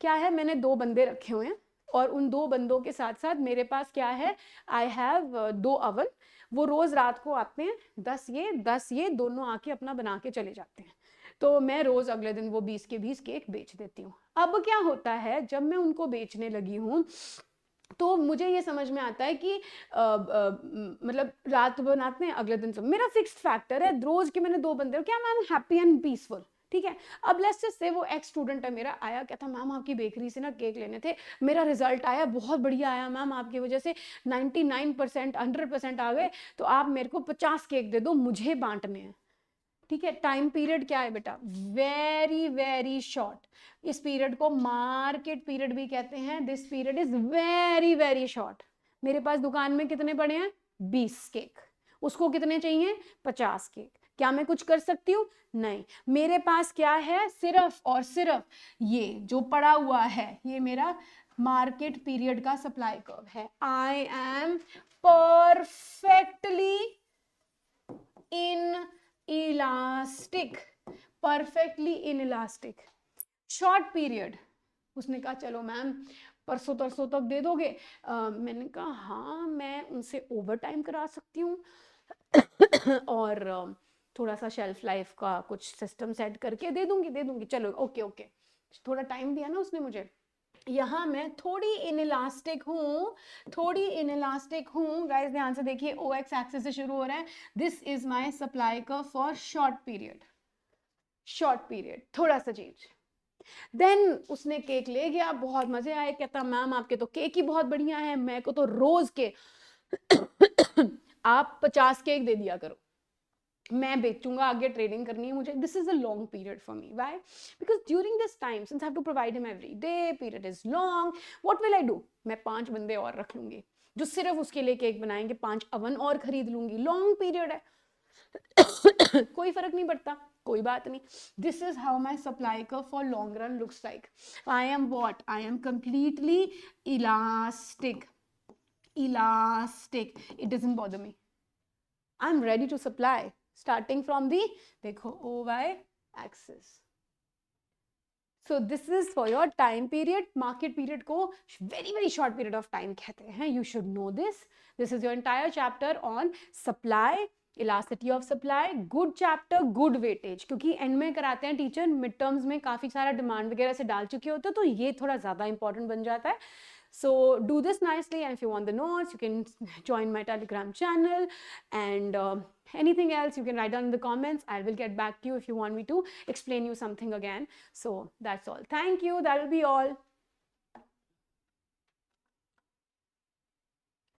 क्या है, मैंने 2 बंदे रखे हुए हैं, और उन 2 बंदों के साथ साथ मेरे पास क्या है, आई हैव 2 अवन, वो रोज रात को आते हैं, 10 ये दोनों आके अपना बना के चले जाते हैं, तो मैं रोज अगले दिन वो 20 के 20 केक बेच देती हूँ। अब क्या होता है, जब मैं उनको बेचने लगी हूँ तो मुझे ये समझ में आता है कि मतलब रात बनाते हैं, अगले दिन सब, मेरा फिक्स्ड फैक्टर है, रोज के मैंने 2 बंदे, क्या मैं हैप्पी एंड पीसफुल, ठीक है। अब लेट्स जस्ट से वो एक्स स्टूडेंट है मेरा, आया, कहता मैम आपकी बेकरी से ना केक लेने थे, मेरा रिजल्ट आया बहुत बढ़िया आया मैम, आपकी वजह से 99% 100% आ गए, तो आप मेरे को 50 केक दे दो, मुझे बांटने हैं, ठीक है। टाइम पीरियड क्या है बेटा, वेरी वेरी शॉर्ट, इस पीरियड को मार्केट पीरियड भी कहते हैं, this period is very very short. मेरे पास दुकान में कितने पड़े हैं, 20 केक, उसको कितने चाहिए, 50 केक, क्या मैं कुछ कर सकती हूँ, नहीं। मेरे पास क्या है, सिर्फ और सिर्फ ये जो पड़ा हुआ है, ये मेरा मार्केट पीरियड का सप्लाई कर्व है। I am perfectly in elastic, perfectly in elastic. Short period, उसने कहा चलो मैम परसों तरसों तक दे दोगे, मैंने कहा हाँ मैं उनसे ओवर टाइम करा सकती हूँ और थोड़ा सा शेल्फ लाइफ का कुछ सिस्टम सेट करके दे दूंगी, चलो ओके ओके, थोड़ा टाइम दिया ना उसने मुझे। यहाँ मैं थोड़ी इनइलास्टिक हूँ, गाइस ध्यान से देखिए, ओ एक्स एक्सिस से शुरू हो रहा है, this is my supply curve for short period, थोड़ा सा चेंज। देन उसने केक ले गया, बहुत मजे आए, कहता मैम आपके तो केक ही बहुत बढ़िया है, मैं को तो रोज के आप 50 केक दे दिया करो, मैं बेचूंगा, आगे ट्रेडिंग करनी है मुझे, this is a long period for me, why, because during this time since I have to provide him every day, period is long, what will I do, मैं 5 बंदे और रख लूंगी जो सिर्फ उसके लिए केक बनाएंगे, 5 अवन और खरीद लूंगी, लॉन्ग पीरियड है कोई फर्क नहीं पड़ता, कोई बात नहीं। This is how my supply curve for long run looks like. I am what, I am completely elastic, it doesn't bother me, I'm ready to supply starting from the, देखो OY axis। So this is for your time period, market period को very very short period of time कहते हैं, you should know this, this is your entire chapter on supply, elasticity of supply, good chapter, good weightage, क्योंकि and में कराते हैं teacher, mid terms में काफी सारा डिमांड वगैरह से डाल चुके होते हैं, तो ये थोड़ा ज्यादा इंपॉर्टेंट बन जाता है। So do this nicely, and if you want the notes, you can join my Telegram channel, and anything else you can write down in the comments. I will get back to you if you want me to explain you something again. So that's all. Thank you. That will be all.